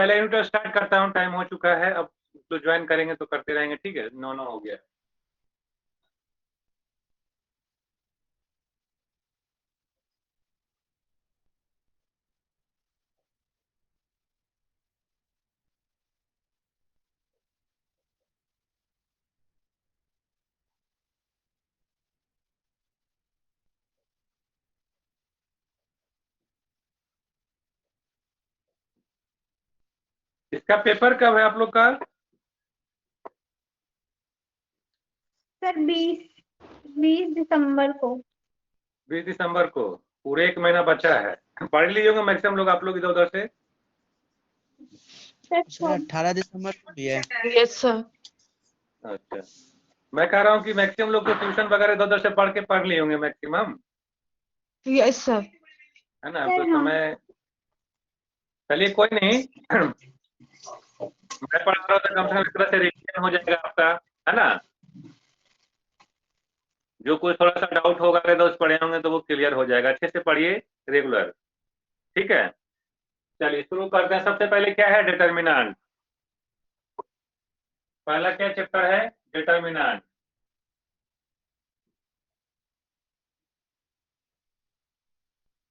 पहले unit start करता हूँ, टाइम हो चुका है, अब तो ज्वाइन करेंगे तो करते रहेंगे, ठीक है। 9 हो गया। इसका पेपर कब है आप लोग का? सर 20 दिसंबर को। 20 दिसंबर को। पूरे 1 महीना बचा है। पढ़ लिए होंगे मैक्सिमम लोग आप लोग इधर उधर से। सर 18 दिसंबर को भी है। Yes sir. अच्छा, मैं कह रहा हूँ कि मैक्सिमम लोग तो ट्यूशन वगैरह इधर उधर से पढ़ लिए होंगे मैक्सिमम, यस सर। है ना। सर तो हाँ। समय, चलिए कोई नहीं। मैं पढ़ा रहा हूँ तो कम से कम एक तरह से रिवीजन हो जाएगा आपका, है ना। जो कुछ थोड़ा सा डाउट होगा तो उस पढ़े होंगे तो वो क्लियर हो जाएगा। अच्छे से पढ़िए रेगुलर, ठीक है। चलिए शुरू करते हैं। सबसे पहले क्या है? डिटर्मिनेंट। पहला क्या चैप्टर है? डिटर्मिनेंट।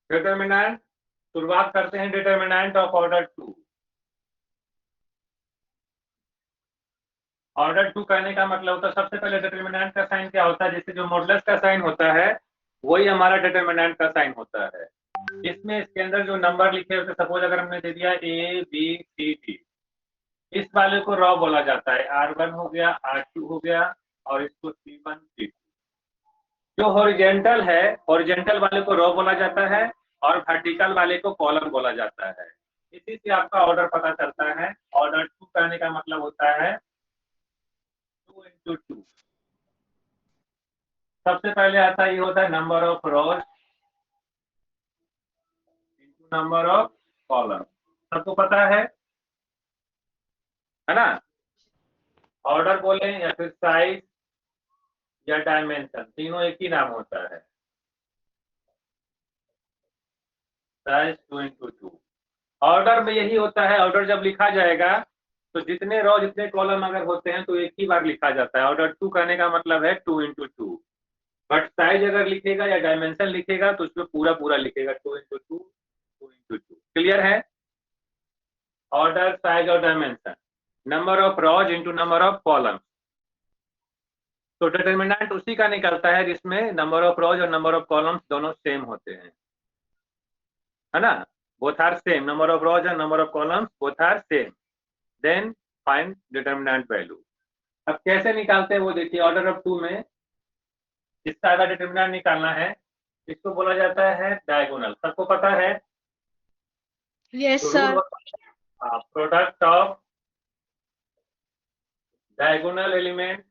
डिटर्मिनेंट, शुरुआत करते हैं डिटर्मिनेंट ऑफ ऑर्डर 2। ऑर्डर 2 कहने का मतलब होता है, सबसे पहले डिटर्मिनेंट का साइन क्या होता है? जैसे जो मॉडुलस का साइन होता है वही हमारा डिटर्मिनेंट का साइन होता है। इसमें इसके अंदर जो नंबर लिखे होते, सपोज अगर हमने दे दिया ABCD, इस वाले को रॉ बोला जाता है। R1 हो गया, R2 हो गया, और इसको C1 C2। जो हॉरिजेंटल है, हॉरिजेंटल वाले को रो बोला जाता है और वर्टिकल वाले को कॉलम बोला जाता है। इसी से आपका ऑर्डर पता चलता है। ऑर्डर 2 करने का मतलब होता है 2 into 2। सबसे पहले आता ये होता है number of rows into number of column. सबको पता है ना। ऑर्डर बोले या फिर साइज या डायमेंशन, तीनों एक ही नाम होता है। Size 2 into 2। ऑर्डर में यही होता है। ऑर्डर जब लिखा जाएगा तो जितने रो जितने कॉलम अगर होते हैं तो एक ही बार लिखा जाता है। ऑर्डर 2 कहने का मतलब है 2 into 2। बट साइज अगर लिखेगा या डायमेंशन लिखेगा तो उसमें पूरा पूरा लिखेगा 2 into 2, 2 into 2। क्लियर है? ऑर्डर, साइज और dimension, number of rows into number of column. तो डिटर्मिनेंट उसी का निकलता है जिसमें नंबर ऑफ रोज और नंबर ऑफ कॉलम्स दोनों सेम होते हैं, है ना। Both are same, number of rows और number of columns both are same, then find determinant value. अब कैसे निकालते हैं वो देखिए। ऑर्डर ऑफ 2 में इसका अगर डिटर्मिनेंट निकालना है, इसको बोला जाता है डायगोनल। सबको पता है? Yes sir. Product of diagonal element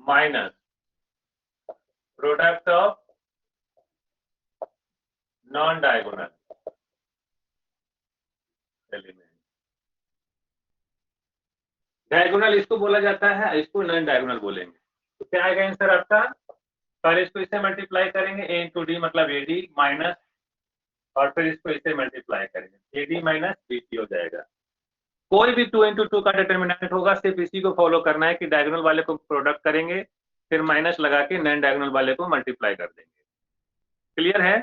minus product of non diagonal element. Diagonal इसको बोला जाता है, इसको नॉन डायगोनल बोलेंगे। तो क्या आएगा आंसर आपका? पहले इसको इससे मल्टीप्लाई करेंगे, ए इंटू डी मतलब एडी माइनस, और फिर इसको इससे मल्टीप्लाई करेंगे, एडी माइनस बीसी हो जाएगा। कोई भी 2 into 2 का डिटर्मिनेंट होगा, सिर्फ इसी को फॉलो करना है कि डायगोनल वाले को प्रोडक्ट करेंगे, फिर माइनस लगा के नॉन डायगोनल वाले को मल्टीप्लाई कर देंगे। क्लियर है?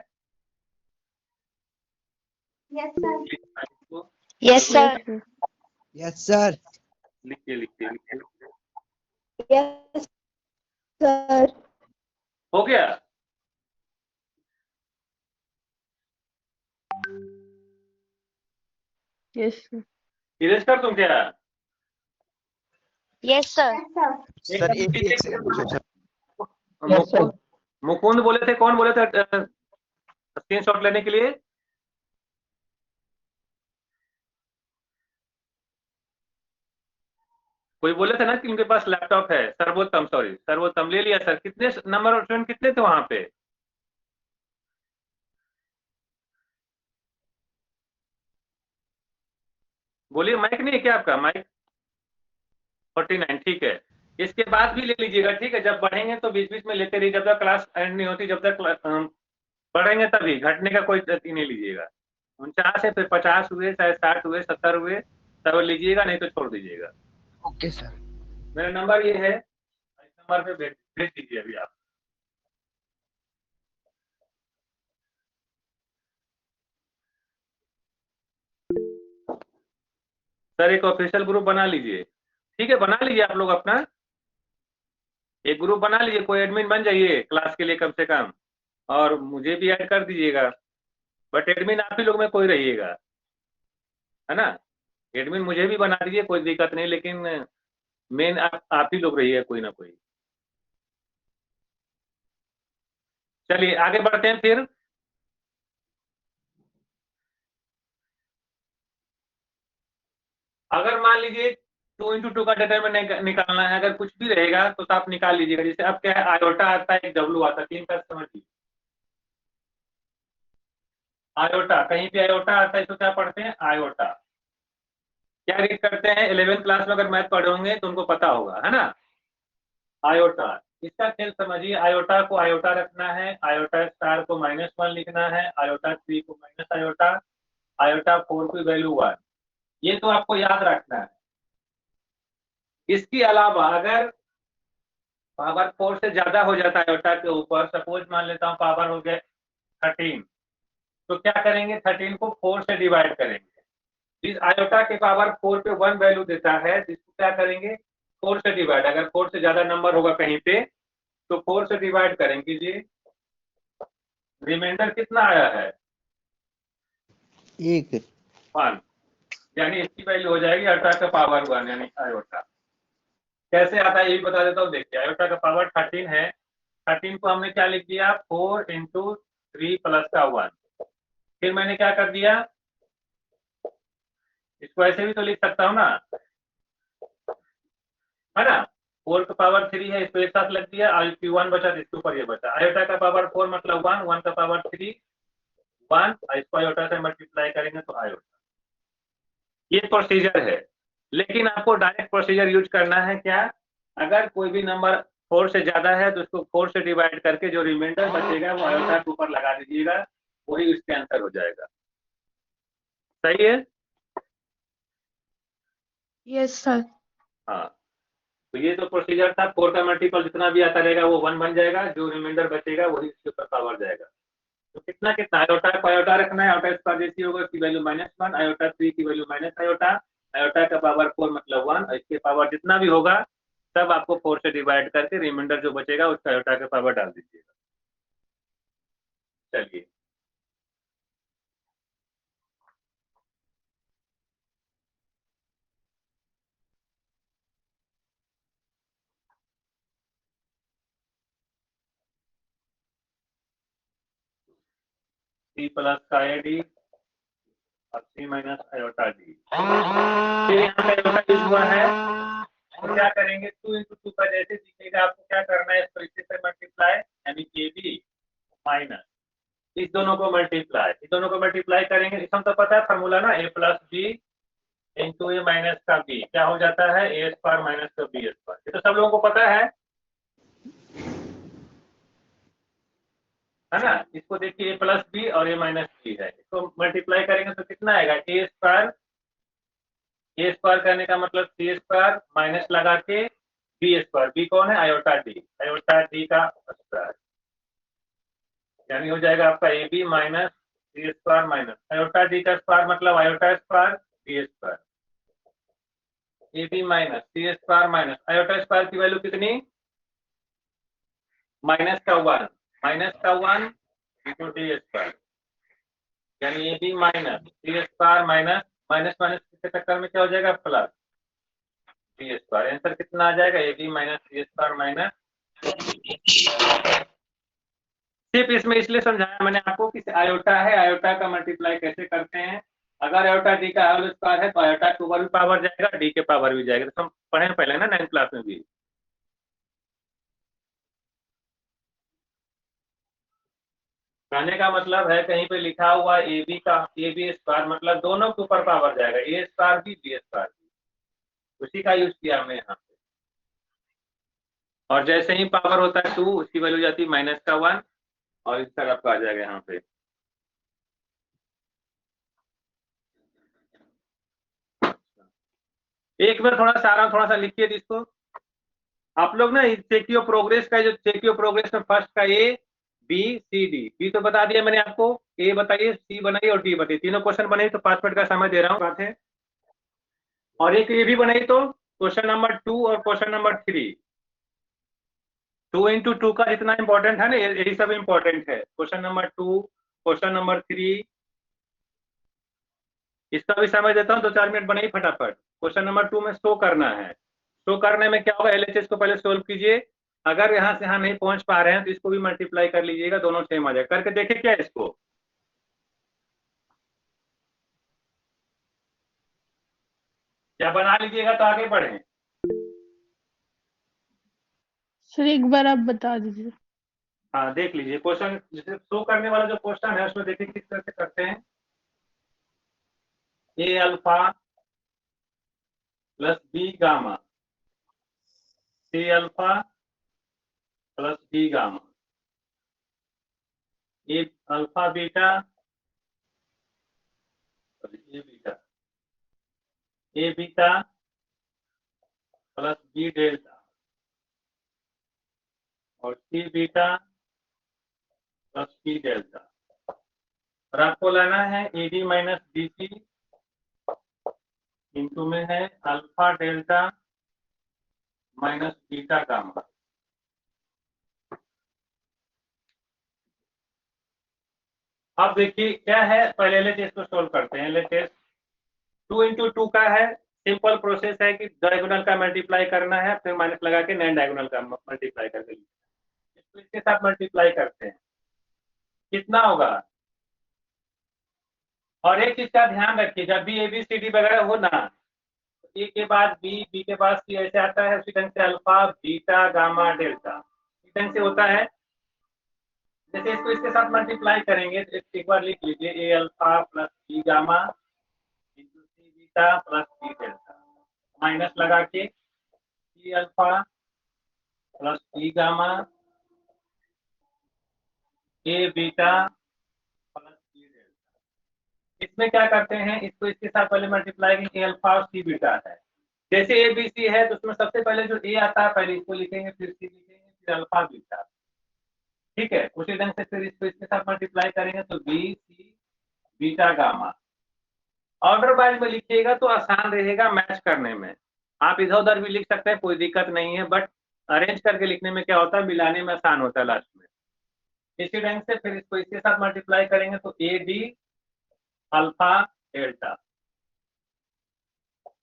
Yes sir. Yes sir. Yes sir. लिखिए लिखिए लिखिए। Yes sir. हो गया? यस इरेज कर दूं क्या? Yes sir. सर एक सेकंड सर। मुकुंद, मुकुंद बोले थे। कौन बोले थे स्क्रीनशॉट लेने के लिए? कोई बोले थे ना कि उनके पास लैपटॉप है। सर्वोत्तम, सॉरी सर्वोत्तम ले लिया सर। कितने नंबर ऑफ स्टूडेंट कितने थे वहां पे? बोलिए, माइक नहीं है क्या आपका? माइक 49, ठीक है। इसके बाद भी ले लीजिएगा, ठीक है। जब बढ़ेंगे तो बीच बीच में लेते रहिए, जब तक क्लास एंड नहीं होती, जब तक बढ़ेंगे तभी, घटने का कोई गति नहीं लीजिएगा। 49 है, फिर 50 हुए, चाहे 60 हुए, 70 हुए, तब लीजिएगा, नहीं तो छोड़ दीजिएगा। Okay sir. मेरा नंबर ये है, इस नंबर पे भेज दीजिए अभी आप। सर एक ऑफिशियल ग्रुप बना लीजिए, ठीक है, बना लीजिए आप लोग अपना एक ग्रुप बना लीजिए, कोई एडमिन बन जाइए क्लास के लिए कम से कम, और मुझे भी ऐड कर दीजिएगा। बट एडमिन आप ही लोग में कोई रहिएगा, है ना। एडमिन मुझे भी बना दीजिए, कोई दिक्कत नहीं, लेकिन मेन आप ही लोग रहिए, कोई ना कोई। चलिए आगे बढ़ते हैं फिर। अगर मान लीजिए 2 into 2 का डिटरमिनेंट निकालना है, अगर कुछ भी रहेगा तो आप निकाल लीजिएगा। जैसे अब क्या है, आयोटा आता है, एक डब्लू आता है, 3 का समझिए। आयोटा, कहीं पे आयोटा आता है, इसको क्या पढ़ते हैं, आयोटा। क्या रीड करते हैं, 11th क्लास में अगर मैथ पढ़े होंगे तो उनको पता होगा, है ना। आयोटा, इसका खेल समझिए। आयोटा को आयोटा रखना है, आयोटा स्टार को -1 लिखना है, आयोटा 3 को माइनस आयोटा, आयोटा 4 की वैल्यू 1। ये तो आपको याद रखना है। इसके अलावा अगर पावर 4 से ज्यादा हो जाता है आयोटा के ऊपर, सपोज मान लेता हूँ पावर हो गया 13, तो क्या करेंगे, 13 को 4 से डिवाइड करेंगे। इस आयोटा के पावर 4 पे 1 वैल्यू देता है, जिसको क्या करेंगे, 4 से डिवाइड। अगर 4 से ज्यादा नंबर होगा कहीं पे तो 4 से डिवाइड करेंगे जी। रिमाइंडर कितना आया है, 1, यानी इसकी वैल्यू हो जाएगी आयोटा का पावर 1, यानी आयोटा। कैसे आता है ये भी बता देता हूँ। देखिए आयोटा का पावर 13 है, 13 को हमने क्या लिख दिया, 4 into 3 प्लस का 1। फिर मैंने क्या कर दिया, इसको ऐसे भी तो लिख सकता हूँ ना, है ना। 4 का पावर 3 है, इसको एक साथ लग दिया, और 1 बचा, इसके ऊपर ये बचा। आयोटा का पावर 4 मतलब 1, 1 का पावर 3 1, इसको आयोटा से मल्टीप्लाई करेंगे तो आयोटा। ये प्रोसीजर है, लेकिन आपको डायरेक्ट प्रोसीजर यूज करना है। क्या, अगर कोई भी नंबर 4 से ज्यादा है तो उसको 4 से डिवाइड करके जो रिमाइंडर बचेगा वो आयोटा के ऊपर लगा दीजिएगा, वही उसके आंसर हो जाएगा। सही है। Yes, sir. हाँ, तो ये तो प्रोसीजर था। 4 का मल्टीपल जितना भी आता रहेगा वो 1 बन जाएगा, जो रिमाइंडर बचेगा वही उसके ऊपर पावर जाएगा। तो कितना कितना, आयोटा को आयोटा रखना है, आयोटा स्क्वायर जैसी होगा, उसकी वैल्यू -1, आयोटा 3 की वैल्यू माइनस आयोटा, आयोटा का पावर 4 मतलब 1, और इसके पावर जितना भी होगा सब आपको 4 से डिवाइड करके रिमाइंडर जो बचेगा उसका आयोटा का पावर डाल दीजिएगा। चलिए C प्लस का AD और C माइनस आयोटा D। फिर यहाँ पे आयोटा यूज हुआ है, तो क्या करेंगे, 2 into 2 का जैसे दिखेगा आपको क्या करना है, इसको इसी से मल्टीप्लाई, यानी AB माइनस इस दोनों को मल्टीप्लाई, इस दोनों को मल्टीप्लाई करेंगे। इसमें तो पता है फार्मूला ना, A plus B into A minus का बी क्या हो जाता है, ए स्क्वायर माइनस का बी स्क्वायर। ये तो सब लोगों को पता है ना। इसको देखिए, ए प्लस बी और ए माइनस बी है, इसको मल्टीप्लाई करेंगे तो कितना आएगा, ए स्क्वायर करने का मतलब सी स्क्वायर माइनस लगा के बी स्क्वायर। बी कौन है, आयोटा डी, आयोटा डी का स्क्वायर, यानी हो जाएगा आपका A B minus C square minus iota D का स्क्वायर, मतलब iota square B square, A B minus C square minus iota square की वैल्यू कितनी, माइनस का 1 इंटू डी स्क्वायर, यानी A B minus C square minus minus minus के चक्कर में क्या हो जाएगा, प्लस डी स्क्वायर। आंसर कितना आ जाएगा, A B minus C square minus. सिर्फ इसमें इसलिए समझाया मैंने आपको कि आयोटा है, आयोटा का मल्टीप्लाई कैसे करते हैं। अगर आयोटा डी का होल स्क्वायर है तो आयोटा के ऊपर भी पावर जाएगा, डी के पावर भी जाएगा। तो हम पढ़े पहले ना 9th क्लास में भी। कहने का मतलब है, कहीं पे लिखा हुआ ए बी स्क्वायर मतलब दोनों के ऊपर पावर जाएगा, ए स्क्वायर भी बी स्क्वायर भी, उसी का यूज किया हमने यहाँ पे। और जैसे ही पावर होता है 2, उसकी वैल्यू जाती है -1, और इस तरफ का आ जाएगा यहाँ पे। एक बार थोड़ा सारा थोड़ा सा लिखिए इसको आप लोग ना। चेक योर प्रोग्रेस का जो चेक योर प्रोग्रेस में फर्स्ट का A B C D. B तो बता दिया मैंने आपको, ए बताइए, सी बनाइए और डी बताइए। तीनों क्वेश्चन बनाइए तो 5 मिनट का समय दे रहा हूँ, बात है। और एक ये भी बनाई तो क्वेश्चन नंबर 2 और क्वेश्चन नंबर 3। 2 into 2 का जितना इंपॉर्टेंट है ना, यही सब इंपॉर्टेंट है। क्वेश्चन नंबर 2, क्वेश्चन नंबर 3, इसका भी समय देता हूँ, 2-4 मिनट बनाइए फटाफट। क्वेश्चन नंबर 2 में शो करना है। शो करने में क्या होगा, एलएचएस को पहले सोल्व कीजिए। अगर यहाँ से यहाँ नहीं पहुंच पा रहे हैं तो इसको भी मल्टीप्लाई कर लीजिएगा, दोनों सेम आ जाए। करके देखे क्या इसको, क्या बना लीजिएगा तो आगे बढ़े। सर एक बार आप बता दीजिए। हाँ देख लीजिए क्वेश्चन, जैसे शो करने वाला जो क्वेश्चन है उसमें देखिए किस तरह से करते हैं। A alpha plus B gamma, C alpha plus B gamma, A alpha beta, A beta plus B delta और C beta plus B delta. और आपको लाना है एडी माइनस बीसी इंटू में है alpha delta minus beta gamma. अब देखिए क्या है, पहले एलएचएस को सोल्व करते हैं। एलएचएस 2 into 2 का है, सिंपल प्रोसेस है कि डायगोनल का मल्टीप्लाई करना है, फिर माइनस लगा के नॉन डायगोनल का मल्टीप्लाई करके इसको इसके साथ मल्टीप्लाई करते हैं, कितना होगा। और एक चीज का ध्यान रखिए, जब भी एबीसीडी वगैरह हो ना, ए के बाद बी, बी के बाद सी ऐसे आता है, उसी ढंग से अल्फा बीटा गामा डेल्टा इस ढंग से होता है। जैसे इसको इसके साथ मल्टीप्लाई करेंगे तो एक बार लिख लीजिए, A alpha plus B gamma into C beta plus B delta, minus लगा के C alpha plus B gamma A beta plus B delta. इसमें क्या करते हैं, इसको इसके साथ पहले मल्टीप्लाई करेंगे, ए अल्फा और सी बीटा है। जैसे ए बी सी है तो उसमें सबसे पहले जो ए आता है पहले इसको लिखेंगे, फिर सी लिखेंगे, फिर अल्फा बीटा, ठीक है। उसी ढंग से फिर इसको इसके साथ मल्टीप्लाई करेंगे तो B C beta gamma. Order wise में लिखिएगा तो आसान रहेगा मैच करने में। आप इधर उधर भी लिख सकते हैं, कोई दिक्कत नहीं है, बट अरेंज करके लिखने में क्या होता है, मिलाने में आसान होता है लास्ट में। इसी ढंग से फिर इसको इसके साथ मल्टीप्लाई करेंगे तो ए डी अल्फा डेल्टा,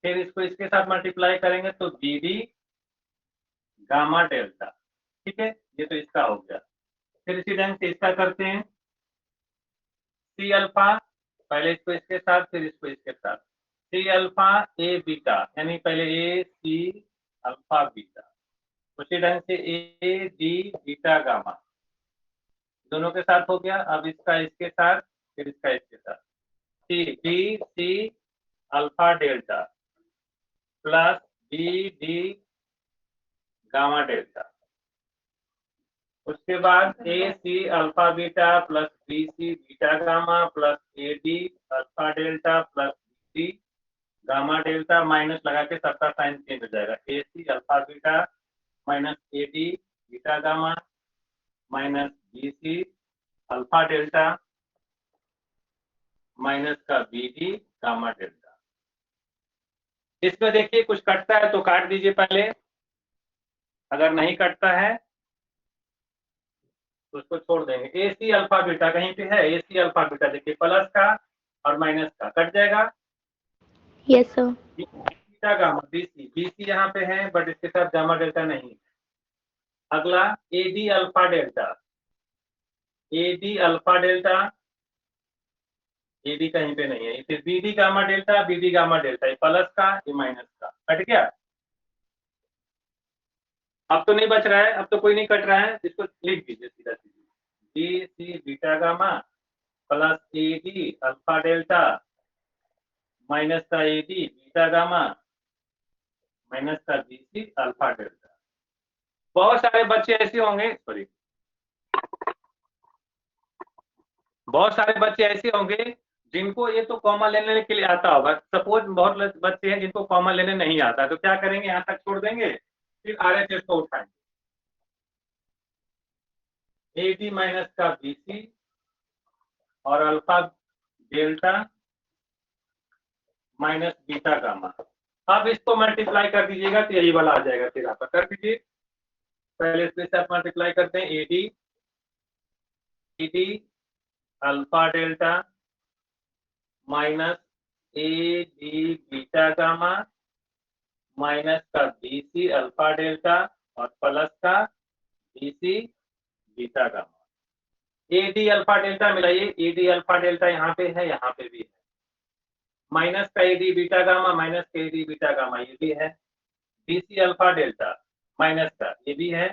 फिर इसको इसके साथ मल्टीप्लाई करेंगे तो बी डी गामा डेल्टा, ठीक है। ये तो इसका हो गया। फिर इसी ढंग से इसका करते हैं, सी अल्फा, पहले इसको इसके साथ फिर इसको इसके साथ, सी अल्फा ए बीटा, यानी पहले ए सी अल्फा बीटा, उसी ढंग से ए डी बीटा गामा, दोनों के साथ हो गया। अब इसका इसके साथ फिर इसका इसके साथ, C B C alpha delta plus B D gamma delta, उसके बाद A C alpha beta plus B C beta gamma plus A D alpha delta plus B C gamma delta, minus लगा के सबका साइन चेंज हो जाएगा, A C alpha beta minus A D beta gamma minus B C alpha delta minus का B D gamma delta. इसमें देखिए कुछ कटता है तो काट दीजिए पहले, अगर नहीं कटता है तो उसको छोड़ देंगे। ए सी अल्फा बीटा कहीं पे है, ए सी अल्फा बीटा देखिए, प्लस का और माइनस का कट जाएगा। Yes sir. Beta gamma B C यहाँ पे है बट इसके साथ गामा डेल्टा नहीं है। अगला A D alpha delta, A D alpha delta, A D कहीं पे नहीं है। फिर B D gamma delta, B D gamma delta, ये प्लस का ये माइनस का, कट गया। अब तो नहीं बच रहा है, अब तो कोई नहीं कट रहा है, इसको लिख दीजिए सीधा सीधा, B C beta gamma plus A D alpha delta minus का A D beta gamma minus का बी सी अल्फा डेल्टा। बहुत सारे बच्चे ऐसे होंगे, सॉरी बहुत सारे बच्चे ऐसे होंगे जिनको ये तो कॉमन लेने के लिए आता होगा। सपोज बहुत बच्चे हैं जिनको कॉमन लेने नहीं आता, तो क्या करेंगे, यहाँ तक छोड़ देंगे, फिर RHS को उठाएंगे, AD माइनस का BC और alpha delta minus beta gamma. अब इसको मल्टीप्लाई कर दीजिएगा तो यही वाला आ जाएगा, फिर आप कर दीजिए। पहले इसमें से आप मल्टीप्लाई करते हैं, AD alpha delta minus AD beta gamma minus का BC अल्फा डेल्टा और प्लस का BC beta gamma. AD alpha delta मिलाइए, AD अल्फा डेल्टा यहाँ पे है, यहाँ पे भी है, माइनस का AD बीटा गामा माइनस का AD बीटा गामा ये भी है, BC अल्फा डेल्टा माइनस का ये भी है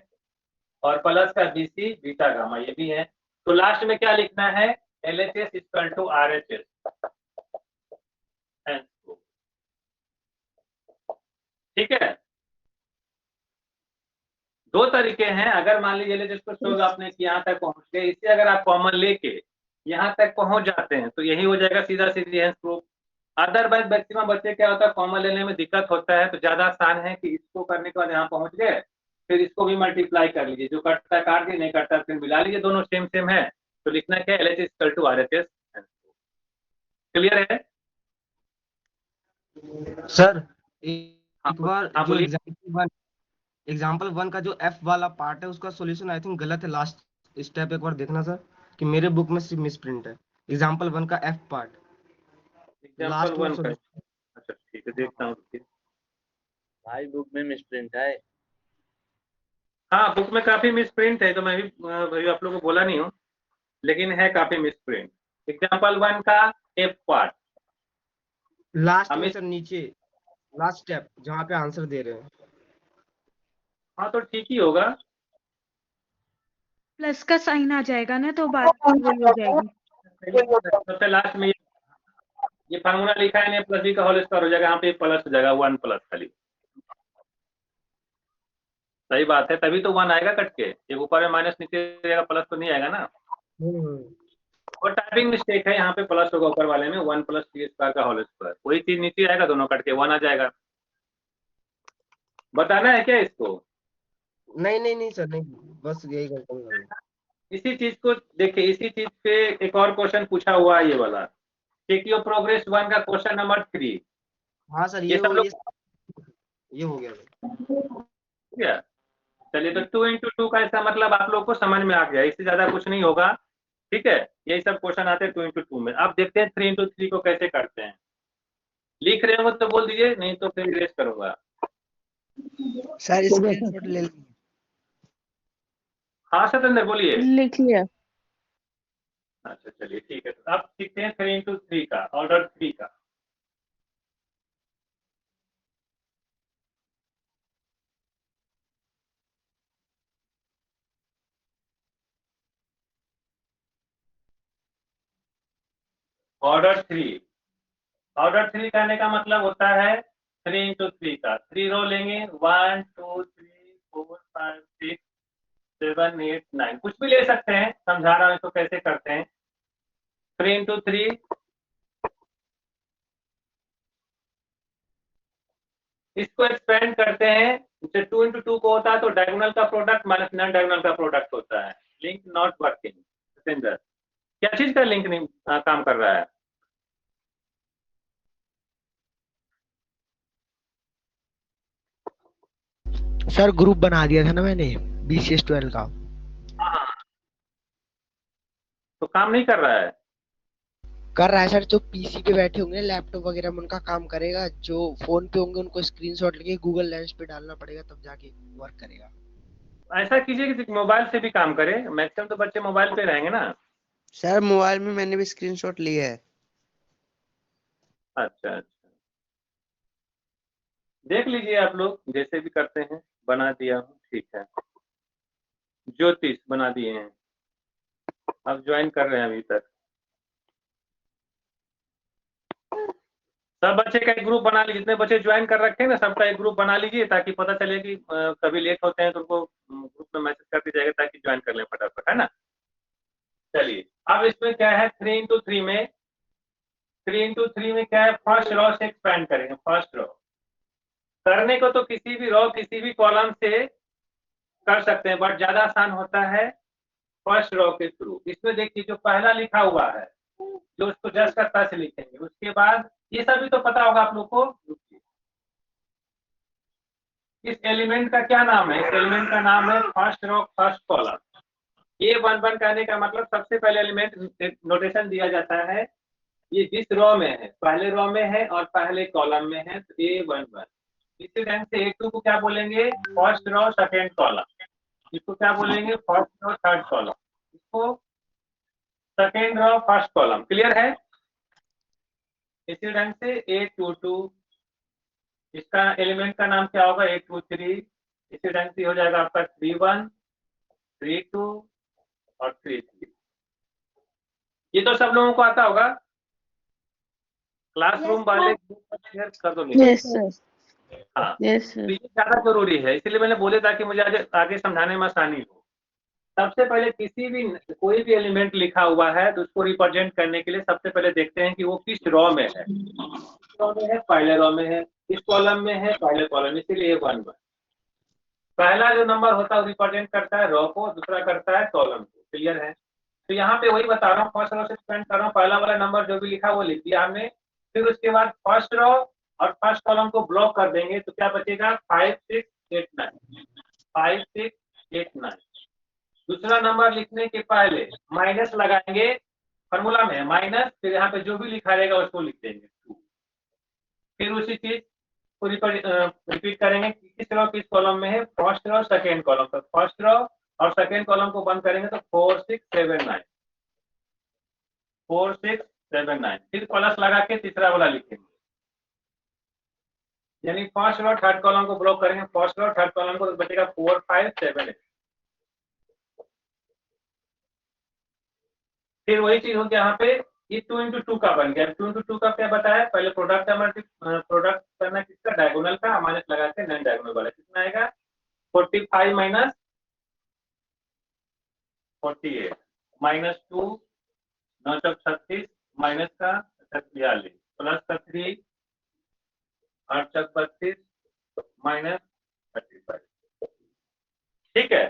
और प्लस का BC बीटा गामा ये भी है। तो लास्ट में क्या लिखना है, LHS इक्वल टू RHS। ठीक है, दो तरीके हैं। अगर मान लीजिए LHS को शोध आपने यहाँ तक पहुंच गए, इससे अगर आप कॉमन लेके यहाँ तक पहुंच जाते हैं तो यही हो जाएगा सीधा सीधी हेंस प्रूफ। अदरवाइज मैक्सिमम बच्चे क्या होता है, कॉमन लेने में दिक्कत होता है, तो ज्यादा आसान है कि इसको करने के बाद यहाँ पहुंच गए, फिर इसको भी मल्टीप्लाई कर लीजिए, जो कटता काट दिए, नहीं कटता फिर मिला लीजिए, दोनों सेम सेम है, तो लिखना क्या है, LHS equal to RHS। Clear है सर? एक बार हाँ जो बोलिए। एग्जाम्पल वन का जो एफ वाला पार्ट है उसका सॉल्यूशन आई थिंक गलत है। लास्ट स्टेप एक बार देखना सर, कि मेरे बुक में सिर्फ मिस प्रिंट है एग्जाम्पल वन का एफ पार्ट एग्जाम्पल लास्ट में वन का, अच्छा ठीक है देखता हूँ। भाई बुक में मिसप्रिंट है। हाँ बुक में काफी मिस प्रिंट है, तो मैं भी आप लोगों को बोला नहीं हूँ, लेकिन है काफी मिस प्रिंट। एग्जाम्पल वन का एफ पार्ट लास्ट में सर, नीचे लास्ट स्टेप जहाँ पे आंसर दे रहे हैं। हाँ तो ठीक ही होगा, प्लस का साइन आ जाएगा ना, तो बात वही हो जाएगी। सबसे लास्ट में ये फार्मूला लिखा है, प्लस बी का होल स्क्वायर हो जाएगा, यहाँ पे प्लस हो जाएगा, 1 प्लस खाली। सही बात है, तभी तो 1 आएगा कट के, ये ऊपर में माइनस नीचे रहेगा, प्लस तो नहीं आएगा ना। और टाइपिंग मिस्टेक है, यहाँ पे प्लस होगा ऊपर वाले में, 1 प्लस टी स्क्वायर का होल स्क्वायर, वही चीज नीचे आएगा, दोनों कट के 1 आ जाएगा। बताना है क्या इसको? नहीं नहीं नहीं सर, नहीं, बस यही कंफर्म करना। इसी चीज को देखिए, इसी चीज पे एक और क्वेश्चन पूछा हुआ है, ये वाला चेक योर प्रोग्रेस 1 का क्वेश्चन नंबर 3। हाँ सर, ये सब लोग ये हो गया ठीक है। चलिए, तो 2 into 2 का इसका मतलब आप लोग को समझ में आ गया, इससे ज्यादा कुछ नहीं होगा। ठीक है, यही सब क्वेश्चन आते हैं 2 into 2 में। अब देखते हैं 3 into 3 को कैसे करते हैं। लिख रहे हो तो बोल दीजिए, नहीं तो फिर इरेज करूंगा। सर स्क्रीनशॉट ले लीजिए। हाँ सतेंद्र बोलिए। लिख लिया। अच्छा चलिए ठीक है, तो अब सीखते हैं 3 into 3 का, ऑर्डर 3 का। ऑर्डर 3, ऑर्डर 3 कहने का मतलब होता है 3 into 3 का। 3 रो लेंगे, 1 2 3 4 5 6 7 8 9, कुछ भी ले सकते हैं, समझा रहा हूं तो कैसे करते हैं। 3 into 3, इसको एक्सपेंड करते हैं। जैसे 2 into 2 को होता है तो डायगोनल का प्रोडक्ट माइनस नॉन डायगोनल का प्रोडक्ट होता है। Link not working. सतेंद्र, क्या चीज का लिंक नहीं काम कर रहा है? सर ग्रुप बना दिया था ना मैंने BCS 12 का। हाँ, तो काम नहीं कर रहा है। कर रहा है सर, जो पीसी पे बैठे होंगे लैपटॉप वगैरह में उनका काम करेगा, जो फोन पे होंगे उनको स्क्रीनशॉट लेके गूगल लेंस पे डालना पड़ेगा, तब जाके वर्क करेगा। ऐसा कीजिए कि मोबाइल से भी काम करे, मैक्सिमम तो बच्चे मोबाइल पे रहेंगे ना। सर मोबाइल में मैंने भी स्क्रीनशॉट लिया है। अच्छा अच्छा, देख लीजिए आप लोग जैसे भी करते हैं। बना दिया हूँ, ठीक है। ज्योतिष बना दिए हैं, अब ज्वाइन कर रहे हैं अभी तक। सब बच्चे का एक ग्रुप बना लीजिए, जितने बच्चे ज्वाइन कर रखे हैं ना सबका एक ग्रुप बना लीजिए, ताकि पता चले कि कभी लेट होते हैं तो उनको ग्रुप में मैसेज कर दिया जाएगा, ताकि ज्वाइन कर लें फटाफट, है ना। चलिए अब इसमें क्या है 3 into 3 में 3 into 3 में क्या है, फर्स्ट रो से एक्सपेंड करेंगे। फर्स्ट रो करने को तो किसी भी रो किसी भी कॉलम से कर सकते हैं, बट ज्यादा आसान होता है फर्स्ट रो के थ्रू। इसमें देखिए जो पहला लिखा हुआ है, जो उसको जस्ट का टच लिखेंगे, उसके बाद ये सभी तो पता होगा आप लोग को। इस एलिमेंट का क्या नाम है? इस एलिमेंट का नाम है first row first column. A11 कहने का मतलब सबसे पहले एलिमेंट नोटेशन दिया जाता है, ये जिस रो में है, पहले रो में है और पहले कॉलम में है, तो A11। इसी ढंग से A2 को क्या बोलेंगे? First row second column. इसको क्या बोलेंगे? First row third column. इसको second row first column. Clear है? इसी ढंग से A22, इसका एलिमेंट का नाम क्या होगा? A23। इसी ढंग से हो जाएगा आपका 31, 32 और 33। ये तो सब लोगों को आता होगा। क्लासरूम वाले शेयर कर दो लिंक। यस सर, हाँ, यस तो सर। ये ज्यादा जरूरी है, इसलिए मैंने बोले था कि मुझे आगे समझाने में आसानी हो। सबसे पहले किसी भी कोई भी एलिमेंट लिखा हुआ है तो उसको रिप्रेजेंट करने के लिए सबसे पहले देखते हैं कि वो किस रो में है। रो में है, पहले रो में है, किस कॉलम में है, पहले कॉलम, इसीलिए 1 1। पहला जो नंबर होता है वो रिप्रेजेंट करता है रो को, दूसरा करता है कॉलम को। क्लियर है? तो यहाँ पे वही बता रहा हूँ, फर्स्ट रो से स्पेंड कर रहा हूँ, पहला वाला नंबर जो भी लिखा वो लिख दिया हमने। फिर उसके बाद फर्स्ट रो और फर्स्ट कॉलम को ब्लॉक कर देंगे, तो क्या बचेगा? 5 6 8 9, 5 6 8 9। दूसरा नंबर लिखने के पहले माइनस लगाएंगे, फॉर्मूला में माइनस, फिर यहाँ पे जो भी लिखा रहेगा उसको लिख देंगे। फिर उसी चीज को रिपीट करेंगे, किस रो किस कॉलम में है, फर्स्ट रो सेकेंड कॉलम। तो फर्स्ट रो और सेकेंड कॉलम को बंद करेंगे तो 4 6 7 9, 4 6 7 9। फिर प्लस लगा के तीसरा वाला लिखेंगे, यानी फर्स्ट रो थर्ड कॉलम को ब्लॉक करेंगे, फर्स्ट रो थर्ड कॉलम को, तो बचेगा 4 5 7 8। फिर वही चीज हो गया यहाँ पे, ये 2 into 2 का बन गया। 2 into 2 का क्या बताया? पहले प्रोडक्ट प्रोडक्ट करना किसका? डायगोनल का, माइनस लगा के नॉन डायगोनल वाला। कितना आएगा? 45 माइनस 48 माइनस 2, 9 चौक 36, माइनस का 43 प्लस का 3, 8 चौक 32 माइनस 35। ठीक है?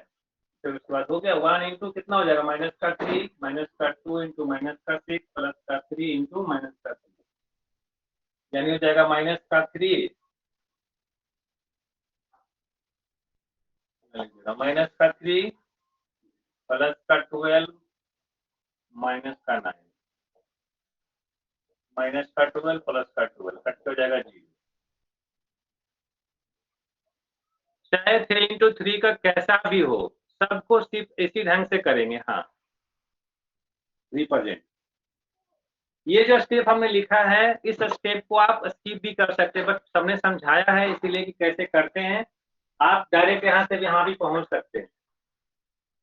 फिर उसके बाद हो गया 1 इंटू कितना हो जाएगा? माइनस का 3, माइनस का 2 इंटू माइनस का 6 प्लस का 3 इंटू माइनस का 3, यानी हो जाएगा माइनस का 3, माइनस का 3 प्लस का 12 माइनस का 9, माइनस का 12 प्लस का 12, कट हो जाएगा 0। चाहे 3 into 3 का कैसा भी हो, सबको सिर्फ इसी ढंग से करेंगे। हाँ, रिप्रेजेंट। ये जो स्टेप हमने लिखा है, इस स्टेप को आप स्किप भी कर सकते हैं, बट सबने समझाया है इसीलिए कि कैसे करते हैं। आप डायरेक्ट यहाँ से यहाँ भी पहुंच सकते हैं,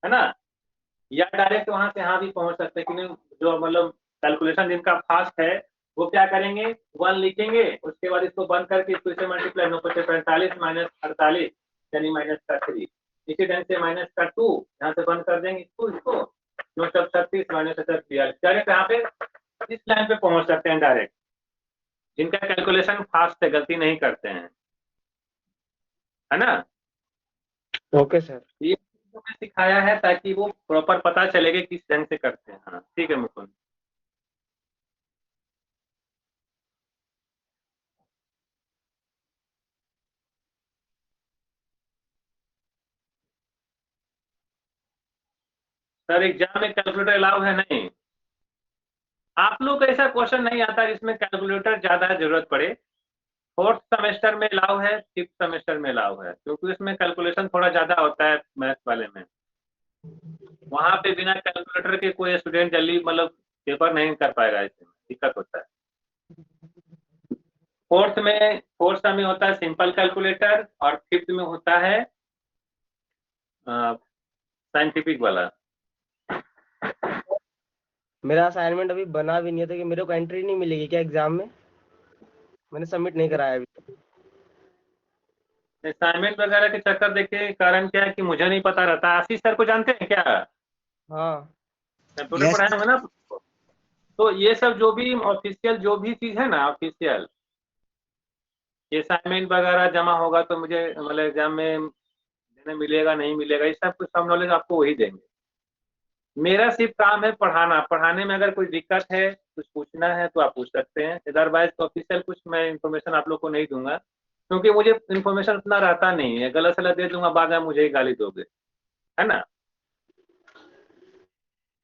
है ना, या डायरेक्ट वहां से यहाँ भी पहुंच सकते हैं। कि जो मतलब कैलकुलेशन जिनका फास्ट है वो क्या करेंगे? 1 लिखेंगे, उसके बाद इसको बंद करके इसको इसे मल्टीप्लाई, 9 5 45 माइनस 48 यानी माइनस का 3। इसी ढंग से माइनस का 2 यहाँ से बंद कर देंगे इसको 9 चौक 36 माइनस 46। डायरेक्ट यहाँ पे इस लाइन पे पहुंच सकते हैं डायरेक्ट, जिनका कैलकुलेशन फास्ट है, गलती नहीं करते हैं, है ना। Okay sir. ये मैंने सिखाया है ताकि वो प्रॉपर पता चलेगा किस ढंग से करते हैं। हाँ ठीक है मुकुंद। सर एग्जाम में कैलकुलेटर अलाउ है? नहीं, आप लोग को ऐसा क्वेश्चन नहीं आता जिसमें कैलकुलेटर ज्यादा जरूरत पड़े। 4th सेमेस्टर में अलाउ है, 5th सेमेस्टर में अलाउ है, क्योंकि इसमें कैलकुलेशन थोड़ा ज्यादा होता है मैथ वाले में। वहां पे बिना कैलकुलेटर के कोई स्टूडेंट जल्दी मतलब पेपर नहीं कर पाएगा, इसमें दिक्कत होता है। 4th सेम में होता है सिंपल कैलकुलेटर और 5th में होता है साइंटिफिक वाला। मेरा असाइनमेंट अभी बना भी नहीं था कि मेरे को एंट्री नहीं मिलेगी क्या एग्जाम में? मैंने सबमिट नहीं कराया अभी तक। असाइनमेंट वगैरह के चक्कर देखिए, कारण क्या है कि मुझे नहीं पता रहता। आशीष सर को जानते हैं क्या? हाँ कंप्यूटर Yes. पढ़ाए होंगे ना आपको। तो ये सब जो भी ऑफिशियल जो भी चीज है ना, ऑफिशियल ये असाइनमेंट वगैरह जमा होगा तो मुझे मतलब एग्जाम में देने मिलेगा नहीं मिलेगा, ये सब कुछ सब नॉलेज आपको वही देंगे। मेरा सिर्फ काम है पढ़ाना, पढ़ाने में अगर कोई दिक्कत है कुछ पूछना है तो आप पूछ सकते हैं, अदरवाइज तो ऑफिशियल कुछ मैं इन्फॉर्मेशन आप लोग को नहीं दूंगा, क्योंकि मुझे इन्फॉर्मेशन उतना रहता नहीं है, गलत सलत दे दूंगा बाद में मुझे ही गाली दोगे, है ना।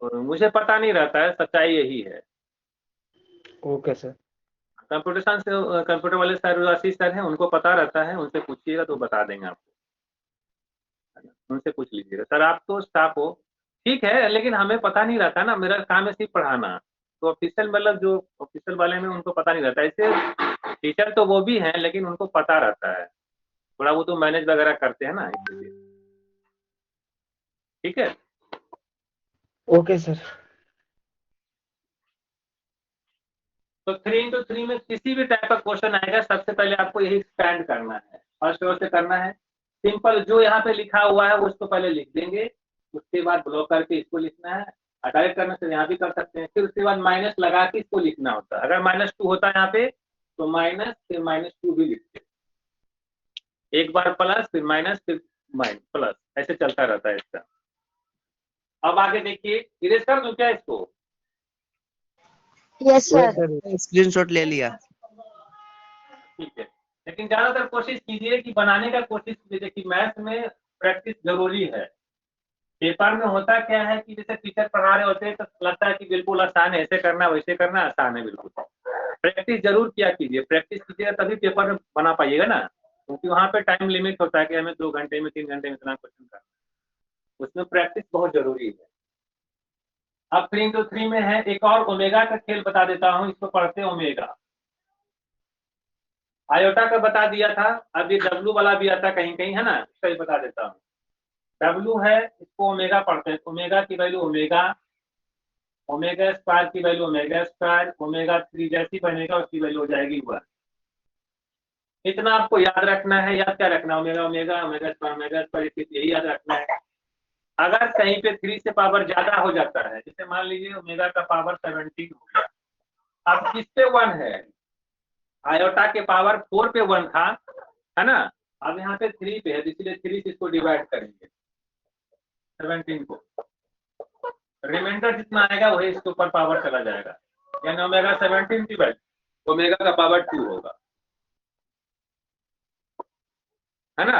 और मुझे पता नहीं रहता है, सच्चाई यही है। Okay sir. Computer science computer वाले सर आशीष सर हैं, उनको पता रहता है, उनसे पूछिएगा तो बता देंगे आपको, है ना? उनसे पूछ लीजिएगा। सर आप तो स्टाफ हो, ठीक है, लेकिन हमें पता नहीं रहता ना, मेरा काम है सिर्फ पढ़ाना। तो ऑफिशियल मतलब जो ऑफिशियल वाले में उनको पता नहीं रहता, ऐसे टीचर तो वो भी हैं लेकिन उनको पता रहता है थोड़ा, वो तो मैनेज वगैरह करते हैं ना, इसलिए। ठीक है, ओके सर। तो 3x3 में किसी भी टाइप का क्वेश्चन आएगा, सबसे पहले आपको यही एक्सपैंड करना है, फर्स्ट ओर से करना है। सिंपल जो यहाँ पे लिखा हुआ है उसको पहले लिख देंगे, उसके बाद ब्लॉक करके इसको लिखना है। डायरेक्ट करने से यहाँ भी कर सकते हैं, फिर उसके बाद माइनस लगा के इसको लिखना होता है। अगर -2 होता है यहाँ पे तो माइनस फिर -2 भी लिखते हैं, एक बार प्लस फिर माइनस फिर माइनस प्लस, ऐसे चलता रहता है इसका। अब आगे देखिए, इरेज कर दूं क्या इसको? Yes sir. स्क्रीनशॉट ले लिया। ठीक है, लेकिन ज्यादातर कोशिश कीजिए कि बनाने का कोशिश कीजिए कि मैथ्स में प्रैक्टिस जरूरी है। पेपर में होता क्या है कि जैसे टीचर पढ़ा रहे होते हैं तो लगता है कि बिल्कुल आसान है, ऐसे करना वैसे करना आसान है, बिल्कुल। प्रैक्टिस जरूर किया कीजिए, प्रैक्टिस कीजिएगा तभी पेपर में बना पाइएगा ना, क्योंकि वहाँ पे टाइम लिमिट होता है कि हमें 2 घंटे में 3 घंटे में इतना क्वेश्चन करना है, उसमें प्रैक्टिस बहुत जरूरी है। अब 3x3 में है, एक और ओमेगा का खेल बता देता हूँ, इसको पढ़ते ओमेगा। आयोटा का बता दिया था, अब ये डब्लू वाला भी आता कहीं कहीं, है ना, इसका भी बता देता हूँ। डब्लू है, इसको ओमेगा पढ़ते हैं, ओमेगा की वैल्यू ओमेगा, ओमेगा स्क्वायर की वैल्यू ओमेगा स्क्वायर, ओमेगा 3 जैसी बनेगा उसकी वैल्यू हो जाएगी 1। इतना आपको याद रखना है। याद क्या रखना है? ओमेगा ओमेगा ओमेगा स्क्वायर, यही याद रखना है। अगर कहीं पे 3 से पावर ज्यादा हो जाता है, जैसे मान लीजिए ओमेगा का पावर 17 हो गया, अब किस पे 1 है? आयोटा के पावर 4 पे 1 था, है ना। अब यहाँ पे 3 पे है, इसलिए 3 से इसको डिवाइड करेंगे 17 को, रिमाइंडर जितना आएगा वही इसके ऊपर पावर चला जाएगा, यानी ओमेगा 17 डिवाइड ओमेगा का पावर 2 होगा, है ना।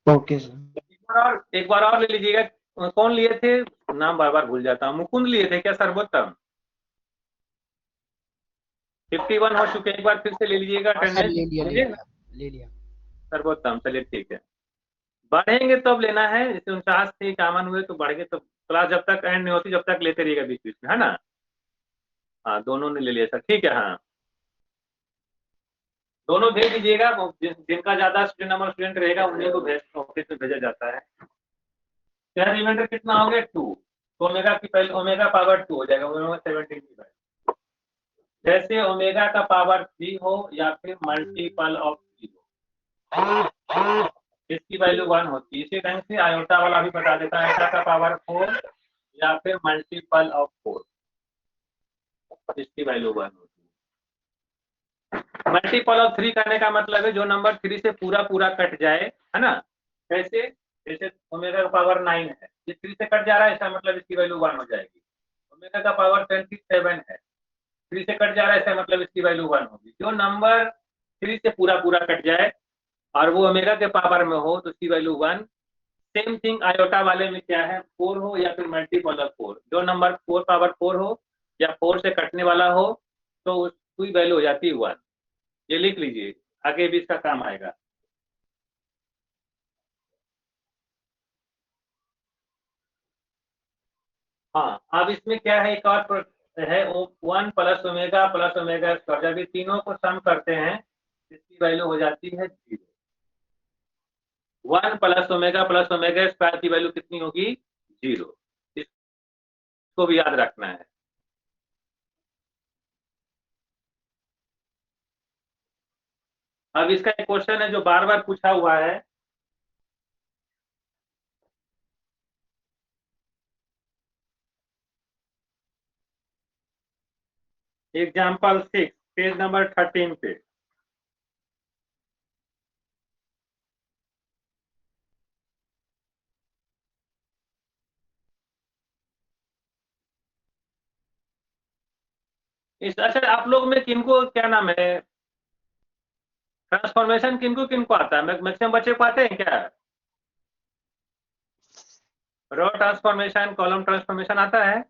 Okay sir. एक बार और ले लीजिएगा। कौन लिए थे, नाम बार बार भूल जाता हूँ, मुकुंद लिए थे क्या? सर्वोत्तम 51 हो चुके, एक बार फिर से ले लीजिएगा हाँ सर, ले लिया अटेंडेंस। ले लिया। सर्वोत्तम, चलिए ठीक है। बढ़ेंगे तब लेना है, जैसे 49 थे 51 हुए तो बढ़ गए, तो क्लास जब तक एंड नहीं होती जब तक लेते रहिएगा बीच बीच में, है ना। हाँ दोनों ने ले लिया सर, ठीक है। हाँ दोनों भेज दीजिएगा, जिनका ज्यादा स्टूडेंट नंबर स्टूडेंट रहेगा उन्हीं को भेज ऑफिस में भेजा जाता है। क्या रिमाइंडर कितना हो गया? 2, तो ओमेगा की पहले ओमेगा पावर 2 हो जाएगा, ओमेगा 17 की वैल्यू। जैसे ओमेगा का पावर 3 हो या फिर मल्टीपल ऑफ 0, इसकी वैल्यू 1 होती है। इसी ढंग से आयोटा वाला भी बता देता है, आयोटा का पावर 4 या फिर मल्टीपल ऑफ 4, इसकी वैल्यू 1 होती है। मल्टीपल ऑफ 3 करने का मतलब है जो नंबर 3 से पूरा पूरा कट जाए, है ना। कैसे? जैसे ओमेगा का पावर 9 है, ये 3 से कट जा रहा है, इसका मतलब इसकी वैल्यू 1 हो जाएगी। ओमेगा का पावर 27 है, 3 से कट जा रहा है, इसका मतलब इसकी वैल्यू 1 होगी। जो नंबर 3 से पूरा पूरा कट जाए और वो ओमेगा के पावर में हो तो उसकी वैल्यू 1। सेम थिंग आयोटा वाले में क्या है, 4 हो या फिर मल्टीपल ऑफ 4, जो नंबर 4 पावर 4 हो या 4 से कटने वाला हो तो उसकी वैल्यू हो जाती है 1। ये लिख लीजिए, आगे भी इसका काम आएगा। हाँ अब इसमें क्या है, एक और है 1 प्लस ओमेगा स्क्वायर, जब ये तीनों को सम करते हैं इसकी वैल्यू हो जाती है 0। 1 प्लस ओमेगा स्क्वायर की वैल्यू कितनी होगी? 0। इसको भी याद रखना है। अब इसका एक क्वेश्चन है जो बार बार पूछा हुआ है, एग्जाम्पल 6 पेज नंबर 13 पे। अच्छा, आप लोग में किनको क्या नाम है, ट्रांसफॉर्मेशन किनको किनको आता है? मैक्सिमम बच्चे को आते हैं क्या? रो ट्रांसफॉर्मेशन, कॉलम ट्रांसफॉर्मेशन आता है?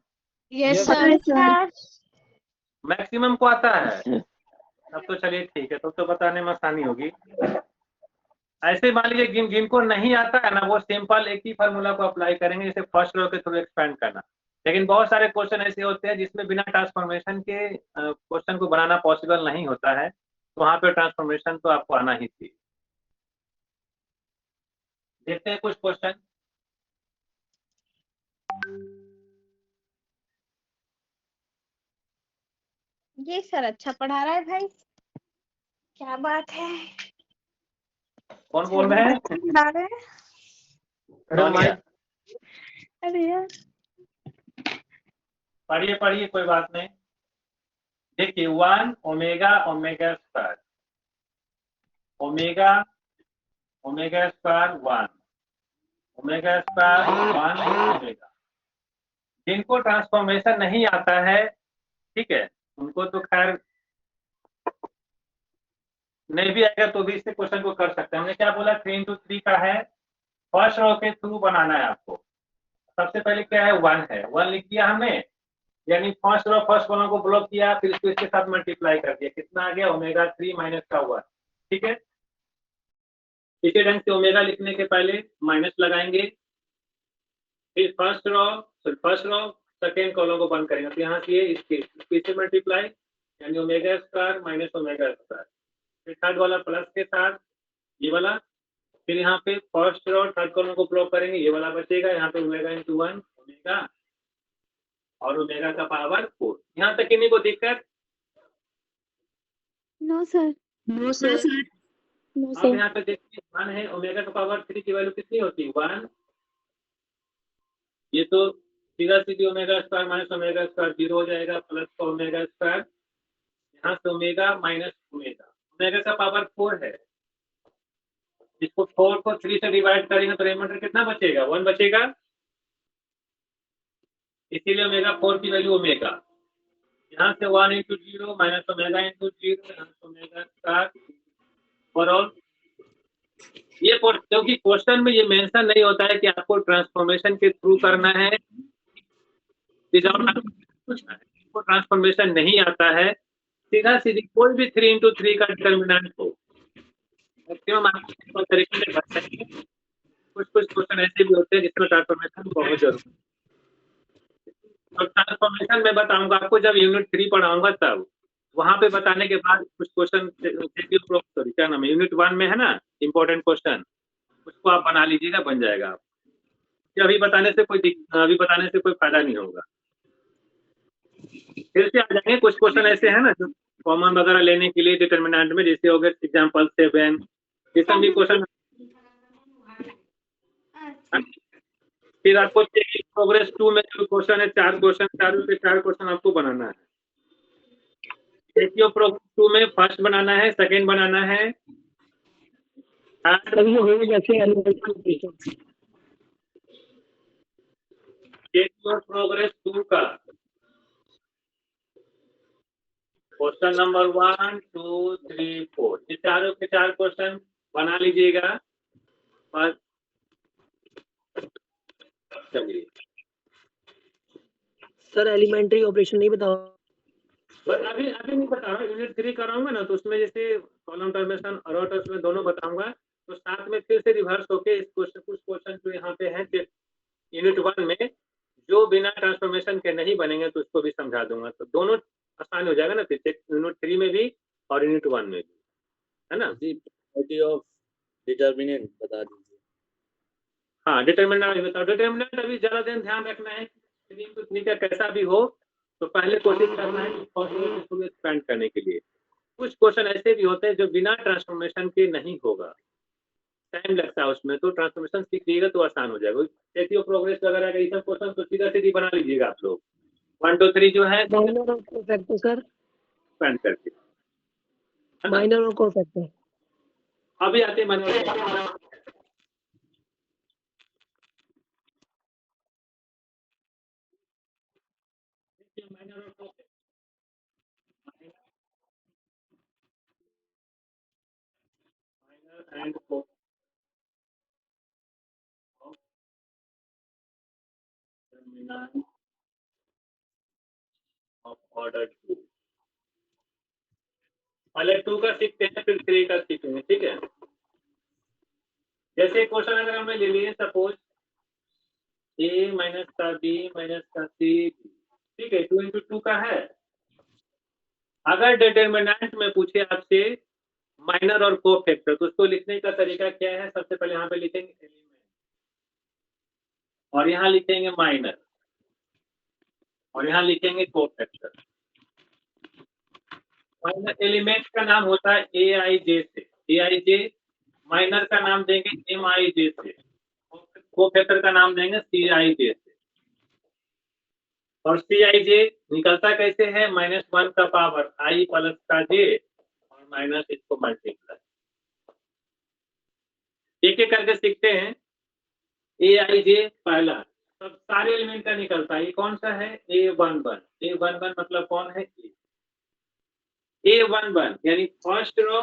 Yes sir. मैक्सिमम को आता है? अब तो चलिए ठीक है, तो बताने में आसानी होगी। ऐसे मान लीजिए जिनको नहीं आता है ना, वो सिंपल एक ही फार्मूला को अप्लाई करेंगे, जैसे फर्स्ट रो के थ्रू एक्सपेंड करना। लेकिन बहुत सारे क्वेश्चन ऐसे होते हैं जिसमें बिना ट्रांसफॉर्मेशन के क्वेश्चन को बनाना पॉसिबल नहीं होता है, तो वहां पे ट्रांसफॉर्मेशन तो आपको आना ही चाहिए। देखते हैं कुछ क्वेश्चन। ये सर अच्छा पढ़ा रहा है भाई, क्या बात है। कौन बोल रहे हैं? पढ़ा रहे हैं। सोनिया, अरे यार पढ़िए पढ़िए, कोई बात नहीं। देखिए 1 omega omega square, omega omega square 1, omega square 1 omega. जिनको ट्रांसफॉर्मेशन नहीं आता है, ठीक है, उनको तो खैर नहीं भी आएगा तो भी इससे क्वेश्चन को कर सकते हैं। हमने क्या बोला, 3 into 3 का है, फर्स्ट रो के थ्रू बनाना है आपको। सबसे पहले क्या है, 1 है, 1 लिख दिया हमने, यानी फर्स्ट रो फर्स्ट कॉलम को ब्लॉक किया, फिर इसको इसके साथ मल्टीप्लाई कर दिया, कितना आ गया, ओमेगा 3 माइनस का 1। ठीक है, इसी ढंग से ओमेगा लिखने के पहले माइनस लगाएंगे, फिर फर्स्ट रो सेकेंड कॉलम को बंद करेंगे, तो यहाँ से इसके मल्टीप्लाई, यानी omega square minus omega square, फिर थर्ड वाला प्लस के साथ ये वाला, फिर यहाँ पे फर्स्ट रो थर्ड कॉलम को ब्लॉक करेंगे, ये वाला बचेगा, यहाँ पे ओमेगा इंटू 1 ओमेगा और ओमेगा का पावर 4। यहाँ तक किन्हीं को दिक्कत? No sir. No sir. No अब सर। यहाँ पे देखिए 1 है, ओमेगा का पावर 3 की वैल्यू कितनी होती है, 1। ये तो सीधा सीधी omega square minus omega square 0 हो जाएगा, प्लस का ओमेगा स्क्वायर, यहाँ से ओमेगा माइनस ओमेगा, ओमेगा का पावर 4 है, इसको 4 को 3 से डिवाइड करेंगे तो रिमाइंडर कितना बचेगा, 1 बचेगा, इसीलिए ओमेगा 4 की वैल्यू ओमेगा, यहाँ से 1 इंटू 0 माइनस ओमेगा इंटू 0, यहाँ से ओमेगा स्क्वायर फॉर ऑल। ये क्योंकि क्वेश्चन में ये मेंशन नहीं होता है कि आपको ट्रांसफॉर्मेशन के थ्रू करना है, ट्रांसफॉर्मेशन नहीं आता है, सीधा सीधी कोई भी 3 into 3 का डिटर्मिनेंट हो, मैक्सिमम आप तरीके से बच सकते हैं। कुछ क्वेश्चन ऐसे भी होते हैं जिसमें ट्रांसफॉर्मेशन बहुत जरूरी है, और ट्रांसफॉर्मेशन मैं बताऊंगा आपको जब यूनिट 3 पढ़ाऊंगा, तब वहां पे बताने के बाद कुछ क्वेश्चन क्या नाम है, यूनिट 1 में है ना इंपॉर्टेंट क्वेश्चन, उसको आप बना लीजिएगा, बन जाएगा। आप अभी बताने से कोई फायदा नहीं होगा। फिर से आ जाएंगे, कुछ क्वेश्चन ऐसे हैं ना जो कॉमन वगैरह लेने के लिए डिटर्मिनेंट में, जैसे हो गए एग्जाम्पल 7, जैसा भी क्वेश्चन। फिर आपको प्रोग्रेस 2 में जो क्वेश्चन है, 4 क्वेश्चन आपको बनाना है। प्रोग्रेस 2 में फर्स्ट बनाना है, सेकंड बनाना है, प्रोग्रेस 2 का क्वेश्चन नंबर 1, 2, 3, 4, ये चारों के 4 क्वेश्चन बना लीजिएगा। बस चलिए सर एलिमेंट्री ऑपरेशन नहीं बताओ? बस अभी नहीं बता रहा, यूनिट 3 कराऊंगा ना, तो उसमें जैसे कॉलम ट्रांसफॉर्मेशन और रो ट्रांसफॉर्मेशन दोनों बताऊंगा, तो साथ में फिर से रिवर्स होके इस कुछ क्वेश्चन जो यहाँ पे हैं यूनिट 1 में, जो बिना ट्रांसफॉर्मेशन के नहीं बनेंगे, तो उसको भी समझा दूंगा, तो दोनों आसान हो जाएगा ना, फिर यूनिट 3 में भी और यूनिट 1 में भी, है ना। ऑफ डिटर्मिनेंट बता दीजिए। हाँ, डिटर्मिनेंट अभी बताओ। डिटर्मिनेंट अभी ज्यादा दिन ध्यान रखना है, 3 into 3 का कैसा भी हो, तो पहले कोशिश करना है कि एक्सपेंड करने के लिए। कुछ क्वेश्चन ऐसे भी होते हैं जो बिना ट्रांसफॉर्मेशन के नहीं होगा, टाइम लगता है उसमें, तो ट्रांसफॉर्मेशन सीखिएगा तो आसान हो जाएगा। देखिए प्रोग्रेस वगैरह का ये सब क्वेश्चन तो सीधा सीधी बना लीजिएगा आप लोग। 1, 2, 3 जो है सर एक्सपेंड करके, है ना? माइनर और कोफैक्टर। अभी आते minor and determinant of order 2। पहले 2 का सीखते हैं फिर 3 का सीखेंगे, ठीक है? जैसे क्वेश्चन अगर हमने ले लिए सपोज a माइनस का b माइनस का c, ठीक है, 2 into 2 का है। अगर डिटरमिनेंट में पूछे आपसे माइनर और कोफैक्टर तो उसको लिखने का तरीका क्या है? सबसे पहले यहाँ पे लिखेंगे एलिमेंट और यहाँ लिखेंगे माइनर और यहाँ लिखेंगे कोफैक्टर। माइनर एलिमेंट का नाम होता है aij से, aij माइनर का नाम देंगे mij से, कोफैक्टर का नाम देंगे cij से। और cij निकलता कैसे है? -1 का पावर i प्लस का j और माइनस इसको मल्टीप्लाई। एक एक करके सीखते हैं। aij पहला सब सारे एलिमेंट का निकलता है। ये कौन सा है? a11। a11 मतलब कौन है? a11 यानी फर्स्ट रो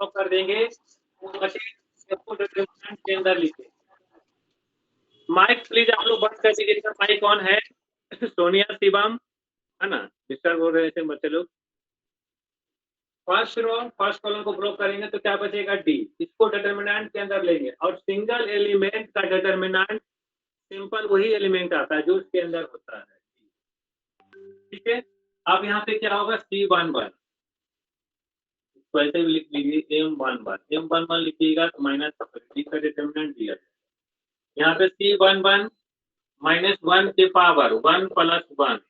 कर देंगे डिटरमिनेंट के अंदर लिखे। माइक प्लीज आप लोग बंद कर दीजिए। माइक कौन है? सोनिया शिवम, है ना? डिस्टर्ब हो रहे थे बच्चे लोग। फर्स्ट रो फर्स्ट कॉलम को ब्लॉक करेंगे तो क्या बचेगा? डी। इसको डिटरमिनेंट के अंदर लेंगे और सिंगल एलिमेंट का डिटरमिनेंट सिंपल वही एलिमेंट आता है जो उसके अंदर होता है, ठीक है? अब यहाँ पे क्या होगा? C11 वैसे भी लिख लीजिए M11। M11 लिखिएगा तो माइनस डी का डिटरमिनेंट दिया है। यहाँ पे C11 -1 के पावर 1 प्लस 1।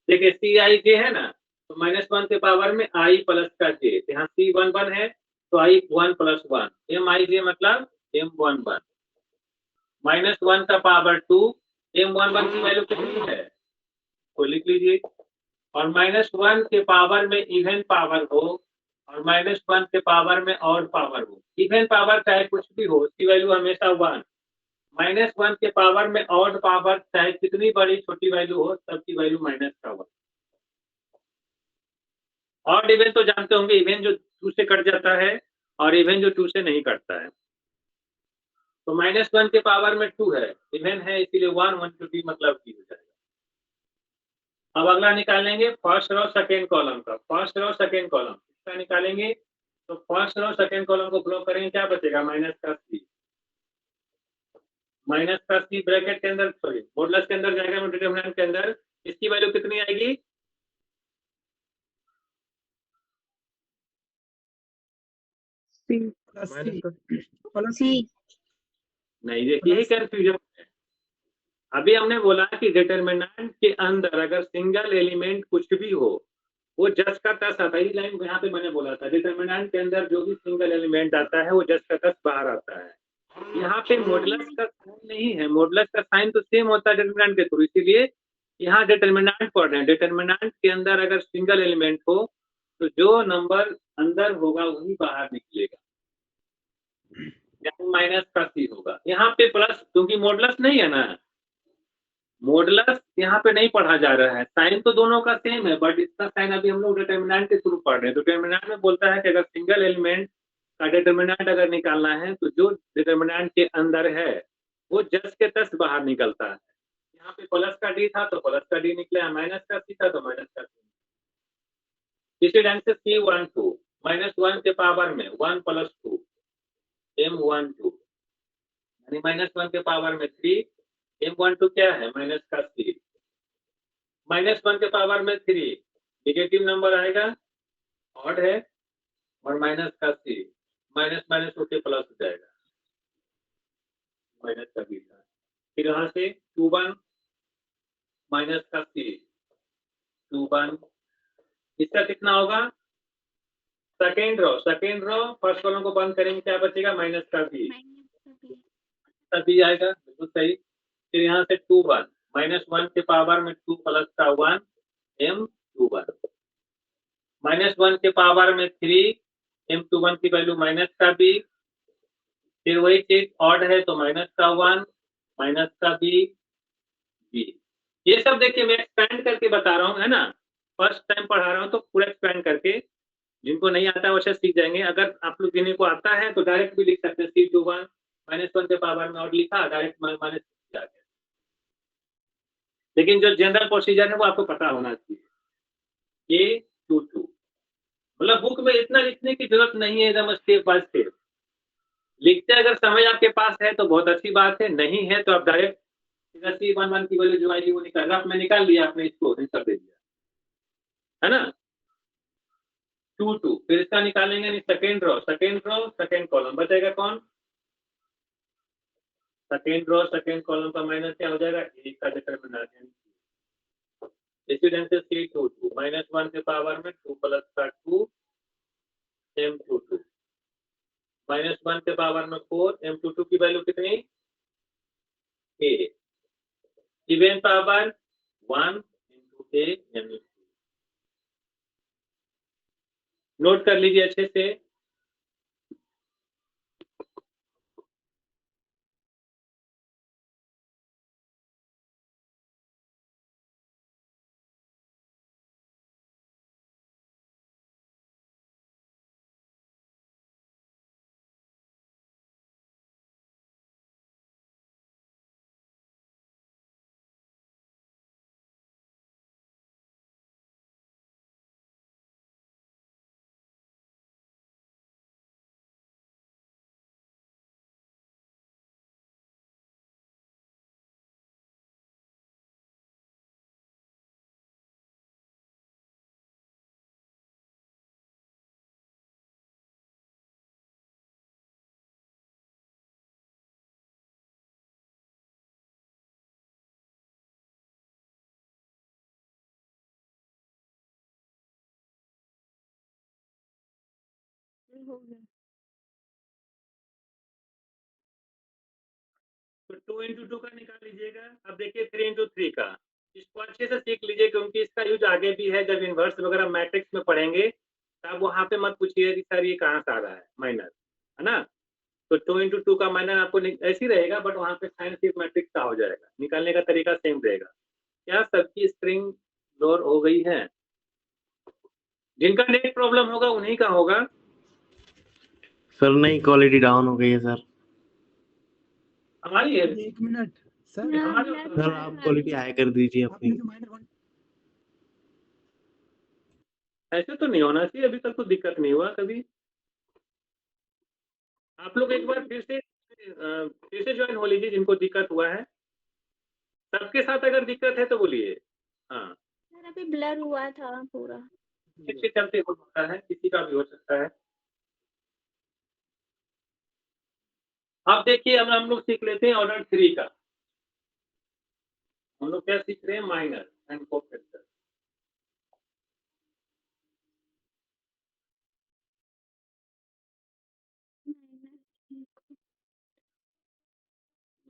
देखिए Cij है ना, तो -1 के पावर में i प्लस का j। यहाँ C11 है तो i 1 प्लस 1। Mij मतलब M11 -1 का पावर 2। M11 की वैल्यू कितनी है तो लिख लीजिए। और -1 के पावर में इवन पावर हो और -1 के पावर में ऑड पावर हो। इवन पावर चाहे कुछ भी हो उसकी वैल्यू हमेशा 1। -1 के पावर में ऑड पावर चाहे कितनी बड़ी छोटी वैल्यू हो सबकी वैल्यू -1। ऑड इवन तो जानते होंगे, इवन जो 2 से कट जाता है और इवन जो 2 से नहीं कटता है। तो -1 के पावर में 2 है, इवन है इसीलिए 1 1 to d मतलब d हो जाएगा। अब अगला निकालेंगे फर्स्ट रो सेकेंड कॉलम का। फर्स्ट रो सेकेंड कॉलम इसका निकालेंगे तो फर्स्ट रो सेकेंड कॉलम को ब्लॉक करेंगे, क्या बचेगा? माइनस का c ब्रैकेट के अंदर सॉरी मॉडुलस के अंदर जाएगा डिटरमिनेंट के अंदर। इसकी वैल्यू कितनी आएगी? सी। नहीं, देखिए यही कंफ्यूजन है। अभी हमने बोला कि डिटरमिनेंट के अंदर अगर सिंगल एलिमेंट कुछ भी हो वो जस का तस आता है। इस लाइन यहाँ पे मैंने बोला था डिटरमिनेंट के अंदर जो भी सिंगल एलिमेंट आता है वो जस का तस बाहर आता है। यहाँ पे मॉडुलस का साइन नहीं है, मॉडुलस का साइन तो सेम होता है डिटरमिनेंट के थ्रू, इसीलिए यहाँ डिटरमिनेंट पढ़ रहे हैं। डिटरमिनेंट के अंदर अगर सिंगल एलिमेंट हो तो जो नंबर अंदर होगा वही बाहर निकलेगा, माइनस का सी होगा। यहाँ पे प्लस, क्योंकि मॉडुलस नहीं है ना, मॉडुलस यहाँ पे नहीं पढ़ा जा रहा है। साइन तो दोनों का सेम है बट इसका साइन अभी हम लोग डिटरमिनेंट के थ्रू पढ़ रहे हैं। डिटरमिनेंट में बोलता है कि अगर सिंगल एलिमेंट का डिटरमिनेंट अगर निकालना है तो जो डिटरमिनेंट के अंदर है वो जस के तस बाहर निकलता है। यहाँ पे प्लस का डी था तो प्लस का डी निकला, माइनस का सी था तो माइनस का सी। इसी ढंग से C12 -1 के पावर में 1 प्लस 2 M12 यानी -1 के पावर में 3। M12 क्या है? माइनस का सी। -1 के पावर में 3 नेगेटिव नंबर आएगा, ऑड है, और माइनस का सी माइनस माइनस होके प्लस हो जाएगा, माइनस का बी था। फिर यहाँ से 21 माइनस का सी 21, इसका कितना होगा? सेकेंड रो फर्स्ट कॉलम को बंद करेंगे, क्या बचेगा? माइनस का बी आएगा, बिल्कुल सही। फिर यहाँ से 21 -1 के पावर में 2 प्लस का 1 M M21 -1 के पावर में 3, M21 की वैल्यू माइनस का b, फिर वही चीज ऑड है तो माइनस का 1, माइनस का b, ये सब देखिए मैं एक्सपेंड करके बता रहा हूँ, है ना। फर्स्ट टाइम पढ़ा रहा हूँ तो पूरा एक्सपेंड करके, जिनको नहीं आता है वो सीख जाएंगे। अगर आप लोग जिन्हें को आता है तो डायरेक्ट भी लिख सकते हैं, C21 -1 के पावर में और लिखा डायरेक्ट माइनस आ गया। लेकिन जो जनरल प्रोसीजर है वो आपको पता होना चाहिए। A22 मतलब बुक में इतना लिखने की जरूरत नहीं है, एकदम स्टेप बाय स्टेप लिखते हैं। अगर समझ आपके पास है तो बहुत अच्छी बात है, नहीं है तो आप डायरेक्ट C11 की वैल्यू जो आएगी वो निकाल, रफ में निकाल लिया आपने, इसको आंसर दे दिया, है ना। 22 फिर इसका निकालेंगे, नहीं सेकेंड रो सेकेंड कॉलम बचेगा कौन, सेकेंड रो सेकेंड कॉलम का माइनस क्या हो जाएगा, एक का डिटरमिनेंट रेसिडेंशियल C22 -1 के पावर में 2 प्लस का 2 M22 -1 के पावर में 4, M22 की वैल्यू कितनी, a, even power 1 into a यानी नोट कर लीजिए अच्छे से। हो गया। तो 2 into 2 का निकाल लीजिएगा। अब देखिए 3 into 3 का, इसको अच्छे से सीख लीजिए क्योंकि इसका यूज आगे भी है। जब इन्वर्स वगैरह मैट्रिक्स में पढ़ेंगे तब वहां पे मत पूछिए कि सर ये कहाँ से आ रहा है माइनस, है ना। तो 2 into 2 का माइनस आपको ऐसे ही रहेगा, बट वहां पे साइन सिर्फ मैट्रिक्स का हो जाएगा, निकालने का तरीका सेम रहेगा। क्या सबकी स्प्रिंग लोअर हो गई है? जिनका नेट प्रॉब्लम होगा उन्हीं का होगा। सर नहीं, क्वालिटी डाउन हो गई है सर। हमारी है, एक मिनट सर, सर आप क्वालिटी हाई कर दीजिए अपनी। ऐसे तो नहीं होना चाहिए, अभी तक तो दिक्कत नहीं हुआ कभी। आप लोग एक बार फिर से ज्वाइन हो लीजिए जिनको दिक्कत हुआ है। सबके साथ अगर दिक्कत है तो बोलिए। हाँ सर अभी ब्लर हुआ था पूरा। इसके चलते हो सकता है, किसी का भी हो सकता है। अब देखिए अब हम लोग सीख लेते हैं ऑर्डर 3 का। हम लोग क्या सीख रहे हैं, minor and cofactor.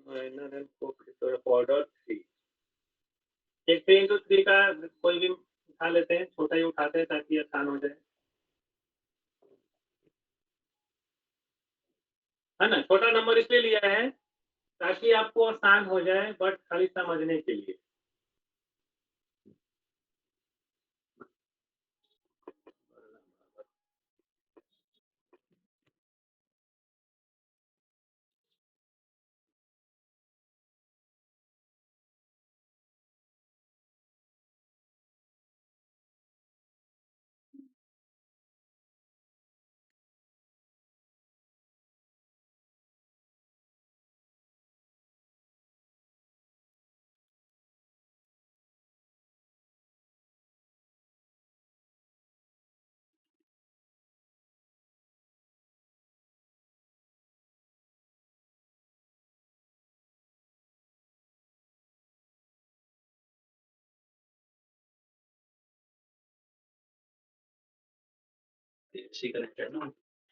Minor and cofactor of order 3। एक 3 into 3 का कोई भी उठा लेते हैं, छोटा ही उठाते हैं ताकि आसान हो जाए, है ना। छोटा नंबर इसलिए लिया है ताकि आपको आसान हो जाए, बट खाली समझने के लिए।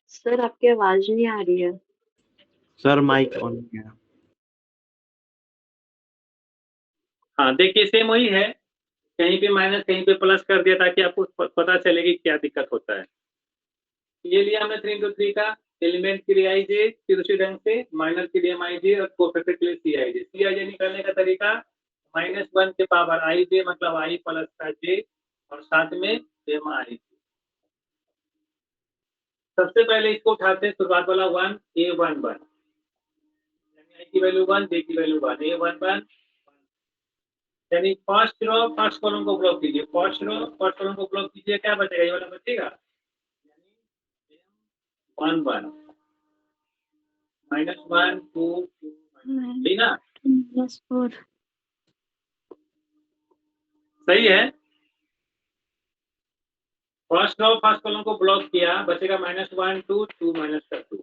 सर आपकी आवाज नहीं आ रही है। सर माइक ऑन किया। हाँ देखिए सेम वही है, कहीं पे माइनस कहीं पे प्लस कर दिया ताकि आपको पता चले कि क्या दिक्कत होता है। ये लिया हमने 3 into 3 का एलिमेंट के लिए आई जे, फिर उसी ढंग से माइनर के लिए आई जे और कोफैक्टर के लिए सी आई जे। सी आई जे निकालने का तरीका -1 के पावर आई जे मतलब आई प्लस का जे और साथ में एम आई जे। सबसे पहले इसको उठाते हैं शुरुआत वाला 1 ए 1 1 यानी आई की वैल्यू 1 जे की वैल्यू 1 ए 1 1 यानी फर्स्ट रो फर्स्ट कॉलम को ब्लॉक कीजिए। फर्स्ट रो फर्स्ट कॉलम को ब्लॉक कीजिए, क्या बचेगा? ये वाला बचेगा यानी 1 1 -1 2 2 ठीक ना? -4 सही है। फर्स्ट रो फर्स्ट कॉलम को ब्लॉक किया, बचेगा -1 2 2 -2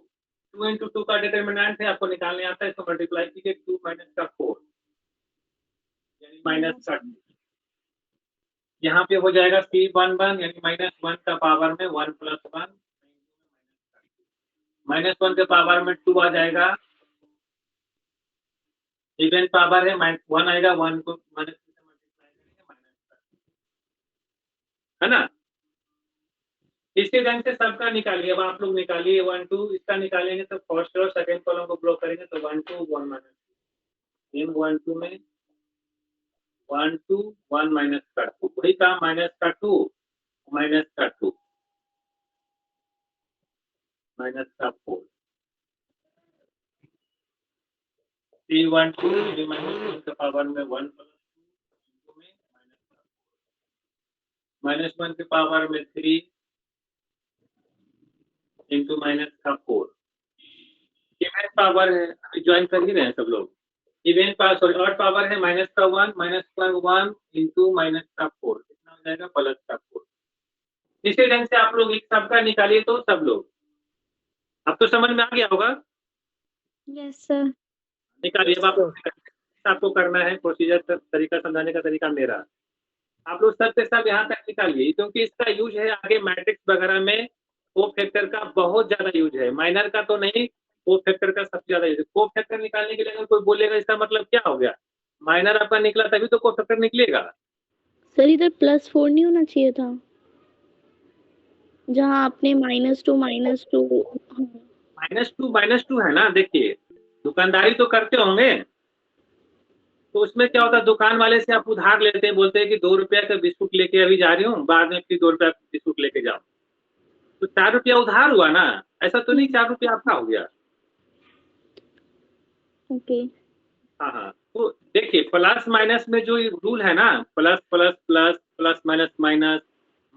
2 into 2 का डिटरमिनेंट है, आपको निकालने आता है, इसको मल्टीप्लाई कीजिए 2 -4 यानी -2। यहाँ पे हो जाएगा C1 1 यानी -1 का पावर में 1 + 1 -1 के पावर में 2 आ जाएगा, इवन पावर है 1 आएगा, 1 को -2 से मल्टीप्लाई करेंगे है ना। इसी ढंग से सबका निकालिए। अब आप लोग निकालिए 1 2 इसका निकालेंगे तो फर्स्ट और सेकंड कॉलम को ब्लॉक करेंगे तो 1 2 1 -2 1 2 में 1 2 1 -2 वही काम -2 -2 -4 C1 2 -1 के पावर में 1 + 2 में -1 के पावर में 3 into -4 इवेंट पावर है, अभी ज्वाइन कर ही रहे हैं सब लोग। Event power sorry odd power है -1 -1 into -4 कितना हो जाएगा +4। इसी ढंग से आप लोग एक सबका निकालिए तो सब लोग अब तो समझ में आ गया होगा। Yes sir. निकालिए। अब आपको करना है प्रोसीजर तरीका समझाने का तरीका मेरा। आप लोग सब के सब यहाँ तक निकालिए क्योंकि इसका यूज है आगे मैट्रिक्स वगैरह में। कोफैक्टर का बहुत ज्यादा यूज है, माइनर का तो नहीं, कोफैक्टर का सबसे ज्यादा यूज है। कोफैक्टर निकालने के लिए अगर कोई बोलेगा इसका मतलब क्या हो गया, माइनर आपका निकला तभी तो कोफैक्टर निकलेगा। सर इधर +4 नहीं होना चाहिए था जहाँ आपने -2 -2 है ना। देखिए दुकानदारी तो करते होंगे तो उसमें क्या होता है, दुकान वाले से आप उधार लेते हैं, बोलते हैं कि 2 रुपया का बिस्कुट लेके अभी जा रही हूँ, बाद में फिर 2 रुपया का बिस्कुट लेके जाओ, तो 4 रुपया उधार हुआ ना। ऐसा तो नहीं 4 रुपया आपका हो गया। ओके। हाँ हाँ, तो देखिए प्लस माइनस में जो रूल है ना, plus plus plus plus minus minus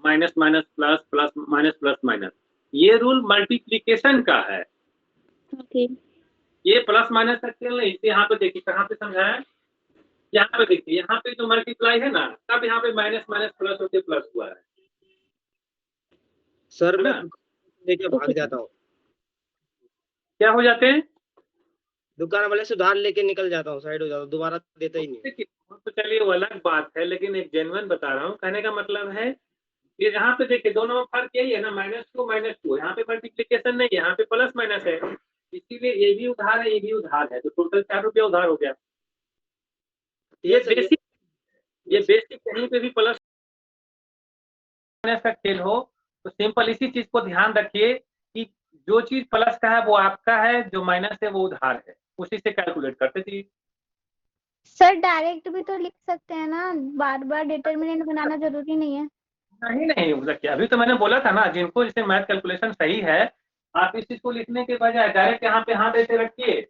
minus minus plus plus minus plus minus, ये रूल मल्टीप्लिकेशन का है। ओके। ये प्लस माइनस का खेल नहीं। इसे यहाँ पे देखिए कहाँ पे समझाया, यहाँ पे देखिए, यहाँ पे जो मल्टीप्लाई है ना, तब यहाँ पे माइनस माइनस प्लस होके प्लस हुआ है। सर है मैं ना? लेके भाग जाता हूँ, क्या हो जाते हैं, दुकान वाले से उधार लेके निकल जाता हूँ, साइड हो जाता हूँ, दोबारा देता ही नहीं। देखिए वो तो चलिए वो अलग बात है, लेकिन एक जेन्युइन बता रहा हूँ। कहने का मतलब है ये यहाँ पे देखिए दोनों में फर्क यही है ना, -2 यहाँ पे मल्टीप्लिकेशन नहीं है, यहाँ पे प्लस माइनस है, इसीलिए ये भी उधार है ये भी उधार है, तो टोटल 4 रुपया उधार हो गया। ये बेसिक कहीं पे भी प्लस माइनस का खेल हो तो सिंपल इसी चीज को ध्यान रखिए कि जो चीज प्लस का है वो आपका है, जो माइनस है वो उधार है, उसी से कैलकुलेट करते थे। सर डायरेक्ट भी तो लिख सकते हैं ना, बार बार डिटरमिनेंट बनाना जरूरी नहीं है। नहीं नहीं देखिए अभी तो मैंने बोला था ना, जिनको जैसे मैथ कैलकुलेशन सही है, आप इस चीज को लिखने के बजाय डायरेक्ट यहाँ पे हाथ ऐसे रखिए,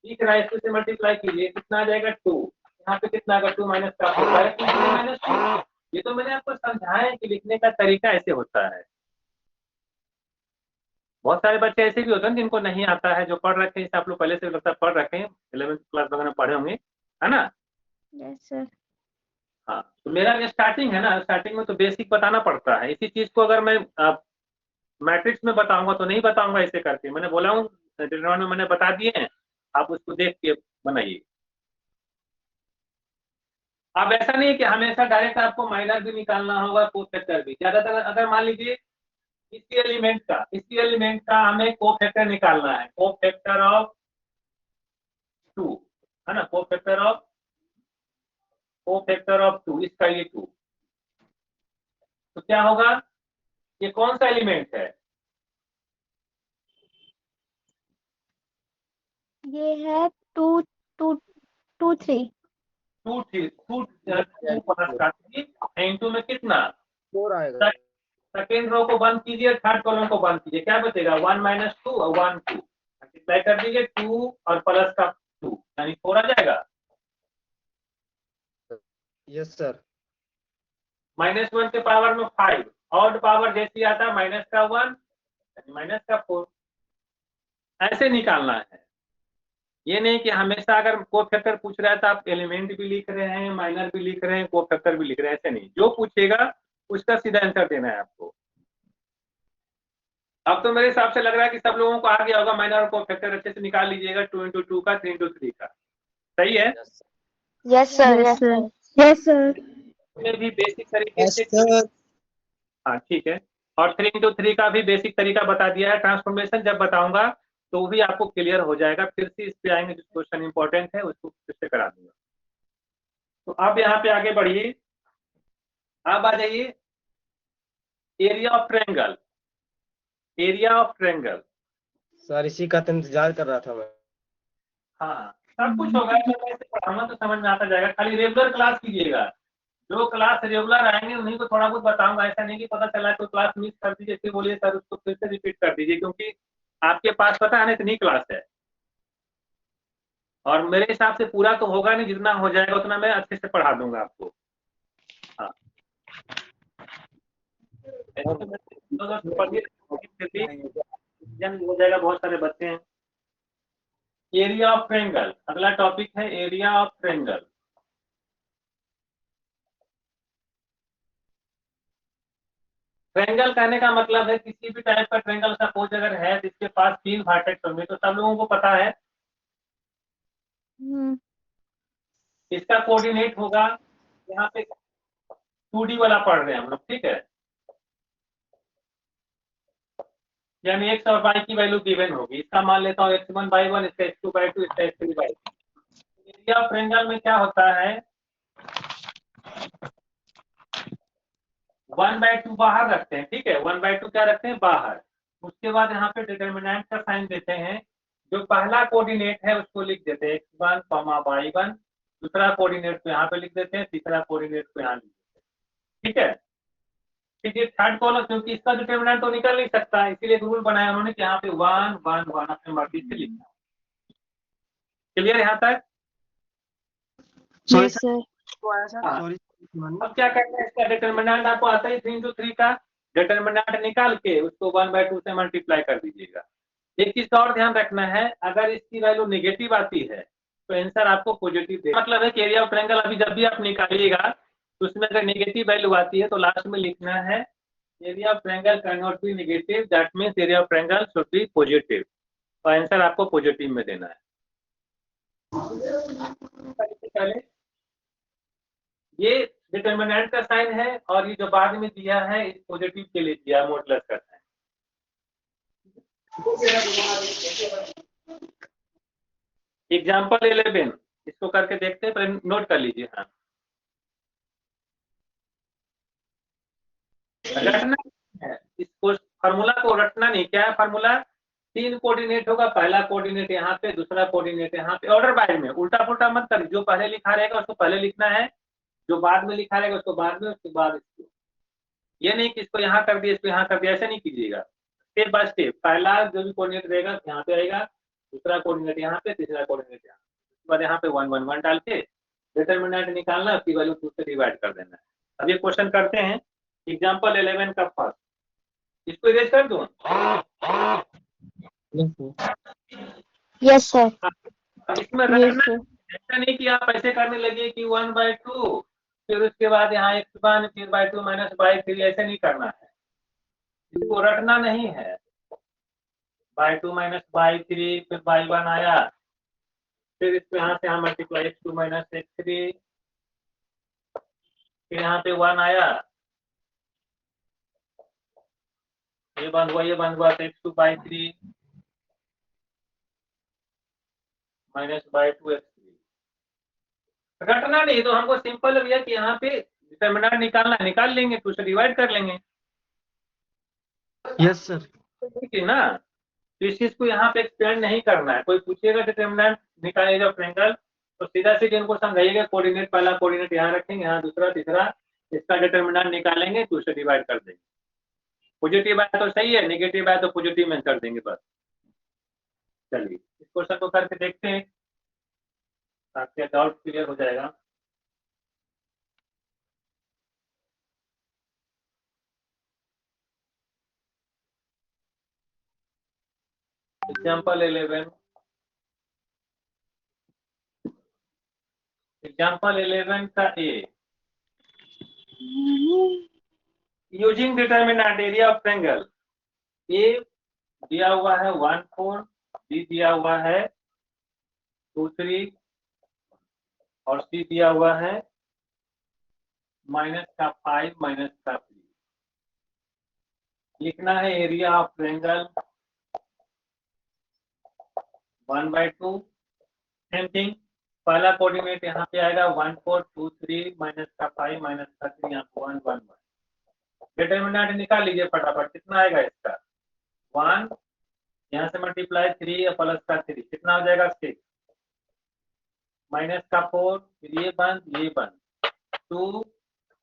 लिख रहा है, इसको से मल्टीप्लाई कीजिए, कितना आ जाएगा 2, यहाँ पे कितना आएगा 2 माइनस का -2। ये तो मैंने आपको समझाया है कि लिखने का तरीका ऐसे होता है। बहुत सारे बच्चे ऐसे भी होते हैं जिनको नहीं आता है, जो पढ़ रखे हैं, जैसे आप लोग पहले से लगता है पढ़ रखे हैं, 11th क्लास वगैरह में पढ़े होंगे, है ना। Yes sir. हाँ, तो मेरा स्टार्टिंग है ना, स्टार्टिंग में तो बेसिक बताना पड़ता है। इसी चीज को अगर मैं मैट्रिक्स में बताऊंगा तो नहीं बताऊंगा ऐसे करके, मैंने बोला हूँ डिटरमिनेंट में मैंने बता दिए हैं, आप उसको देख के बनाइए। अब ऐसा नहीं है कि हमेशा डायरेक्ट आपको माइनर भी निकालना होगा, कोफैक्टर भी। ज्यादातर अगर मान लीजिए इसी एलिमेंट का हमें कोफैक्टर निकालना है, कोफैक्टर ऑफ 2 है ना, कोफैक्टर ऑफ 2, इसका ये 2, तो क्या होगा, ये कौन सा एलिमेंट है? ये है 2 2 2 3 2 पास का 3 इंटू में कितना 4 आएगा। सेकेंड रो को बंद कीजिए, थर्ड कॉलम को बंद कीजिए, क्या बचेगा 1 - 2 और 1 2 मल्टीप्लाई कर दीजिए 2 और प्लस का 2 यानी 4 आ जाएगा। Yes sir. -1 के पावर में 5, ऑड पावर जैसी आता माइनस का 1 माइनस का 4, ऐसे निकालना है। ये नहीं कि हमेशा अगर कोफैक्टर पूछ रहा है तो आप एलिमेंट भी लिख रहे हैं, माइनर भी लिख रहे हैं, कोफैक्टर भी लिख रहे हैं, ऐसे नहीं, जो पूछेगा उसका सीधा आंसर देना है आपको। अब तो मेरे हिसाब से लग रहा है कि सब लोगों को आ गया होगा, माइनर और कोफैक्टर अच्छे से निकाल लीजिएगा, 2 × 2 का, 3 × 3 का, सही है। Yes sir yes sir. Yes sir. में भी बेसिक तरीके से, हाँ ठीक है, और 3 × 3 का भी बेसिक तरीका बता दिया है। ट्रांसफॉर्मेशन जब बताऊंगा तो वो भी आपको क्लियर हो जाएगा, फिर से इस पे आएंगे, जो क्वेश्चन इंपॉर्टेंट है उसको फिर से करा दूंगा। तो अब यहाँ पे आगे बढ़िए, अब आ जाइए area of triangle. Area of triangle, sir इसी का तो इंतजार कर रहा था मैं। हाँ सब कुछ होगा, जब मैं इसे पढ़ाऊंगा तो समझ में आता जाएगा, खाली रेगुलर क्लास कीजिएगा। जो क्लास रेगुलर आएंगे उन्हीं को थोड़ा बहुत बताऊंगा, ऐसा नहीं कि पता चला तो क्लास मिस कर दीजिए फिर बोलिए सर उसको फिर से रिपीट कर दीजिए, क्योंकि आपके पास पता है ना इतनी क्लास है, और मेरे हिसाब से पूरा तो होगा नहीं, जितना हो जाएगा उतना मैं अच्छे से पढ़ा दूंगा आपको। हाँ हो जाएगा, बहुत सारे बच्चे हैं। एरिया ऑफ ट्रायंगल, अगला टॉपिक है एरिया ऑफ ट्रायंगल। ट्रायंगल कहने का मतलब है किसी भी टाइप का ट्रायंगल सपोज अगर है जिसके पास 3 वर्टेक्स होंगे, तो सब लोगों को पता है इसका कोऑर्डिनेट होगा, यहाँ पे 2D वाला पढ़ रहे हैं हम लोग, ठीक है, यानी x और y की वैल्यू गिवन होगी। इसका मान लेता हूँ x1/1, इसका x2/2, इसका x3/2। एरिया ऑफ ट्रायंगल में क्या होता है, 1/2 बाहर रखते हैं, ठीक है, 1/2 क्या रखते हैं बाहर। उसके बाद यहाँ पे डिटरमिनेंट का साइन देते हैं, जो पहला कोऑर्डिनेट है उसको लिख देते हैं x1, y1, दूसरा कोऑर्डिनेट को यहाँ पे लिख देते हैं, तीसरा कोऑर्डिनेट को यहाँ लिख देते हैं, ठीक है। ठीक है, थर्ड कॉलम, क्योंकि इसका डिटरमिनेंट तो निकल नहीं सकता, इसीलिए रूल बनाया उन्होंने कि यहाँ पे 1 1 1 अपने मर्जी से लिखना। क्लियर यहाँ तक? Sorry yes sir. हाँ। सॉरी। अब क्या करना है, इसका डिटरमिनेंट आपको आता है 3 × 3 का, डिटरमिनेंट निकाल के उसको 1/2 से मल्टीप्लाई कर दीजिएगा। एक चीज और ध्यान रखना है, अगर इसकी वैल्यू नेगेटिव आती है तो आंसर आपको पॉजिटिव देगा। मतलब है कि एरिया ऑफ ट्रायंगल अभी जब भी आप निकालिएगा तो उसमें अगर नेगेटिव वैल्यू आती है तो लास्ट में लिखना है area of triangle can not be negative, that means area of triangle should be positive, तो आंसर आपको पॉजिटिव में देना है। पहले ये डिटरमिनेंट का साइन है, और ये जो बाद में दिया है इस पॉजिटिव के लिए दिया, मॉडुलस का साइन। एग्जाम्पल 11 इसको करके देखते हैं, पहले नोट कर लीजिए। हाँ, रटना है, इसको फार्मूला को रटना नहीं। क्या है फार्मूला, 3 कोऑर्डिनेट होगा, पहला कोऑर्डिनेट यहाँ पे, दूसरा कोऑर्डिनेट यहाँ पे, ऑर्डर वाइज में, उल्टा पुल्टा मत कर, जो पहले लिखा रहेगा उसको पहले लिखना है, जो बाद में लिखा रहेगा उसको बाद में, उसके बाद इसको। ये नहीं कि इसको यहाँ कर दिया इसको यहाँ कर दिया, ऐसे नहीं कीजिएगा, स्टेप बाय स्टेप। पहला जो भी कोऑर्डिनेट रहेगा यहाँ पे आएगा, दूसरा कोऑर्डिनेट यहाँ पे, तीसरा कोऑर्डिनेट यहाँ, उसके बाद यहाँ पे 1 1 1 डाल के डिटरमिनेंट निकालना, उसकी वैल्यू 2 से डिवाइड कर देना है। अब ये क्वेश्चन करते हैं, एग्जाम्पल 11 का फर्स्ट, इसको इरेज कर दूं। Yes sir. अब इसमें रखना, ऐसा नहीं कि आप ऐसे करने लगे कि 1/2 फिर उसके बाद यहाँ x1 फिर /2 -y3, ऐसे नहीं करना है, इसको रटना नहीं है। /2 -y3 फिर y1 आया, फिर इसको यहाँ से यहाँ मल्टीप्लाई x2 - x3, फिर यहाँ पे 1 आया, ये बंद हुआ, ये बंद हुआ, तो x2/3 -y2 x3। रटना नहीं, तो हमको सिंपल भैया कि यहाँ पे डिटरमिनेंट निकालना है, निकाल लेंगे, 2 से डिवाइड कर लेंगे, यस सर। ठीक है ना। तो इस चीज को यहाँ पे एक्सप्लेन नहीं करना है। कोई पूछेगा डिटरमिनेंट निकालेगा ट्रायंगल, तो सीधा सीधे उनको समझाइएगा, कोऑर्डिनेट पहला कोऑर्डिनेट यहाँ रखेंगे, यहाँ दूसरा तीसरा, इसका डिटरमिनेंट निकालेंगे, 2 से डिवाइड कर देंगे। पॉजिटिव है तो सही है, नेगेटिव है तो पॉजिटिव में कर देंगे बस। चलिए इस क्वेश्चन को करके देखते हैं, आपका डाउट क्लियर हो जाएगा। एग्जाम्पल 11, एग्जाम्पल 11 का A, using determinant area of triangle, A दिया हुआ है 1 4, बी दिया हुआ है 2 3 और सी दिया हुआ है -5 -3। लिखना है area of triangle 1/2। Same thing, पहला कोऑर्डिनेट यहाँ पे आएगा 1 4 2 3 -5 -3, यहाँ पे 1 1 1। डिटरमिनेंट निकाल लीजिए फटाफट, कितना आएगा इसका 1, यहाँ से मल्टीप्लाई 3 प्लस का 3, कितना हो जाएगा 6, -4, फिर ये बंद 2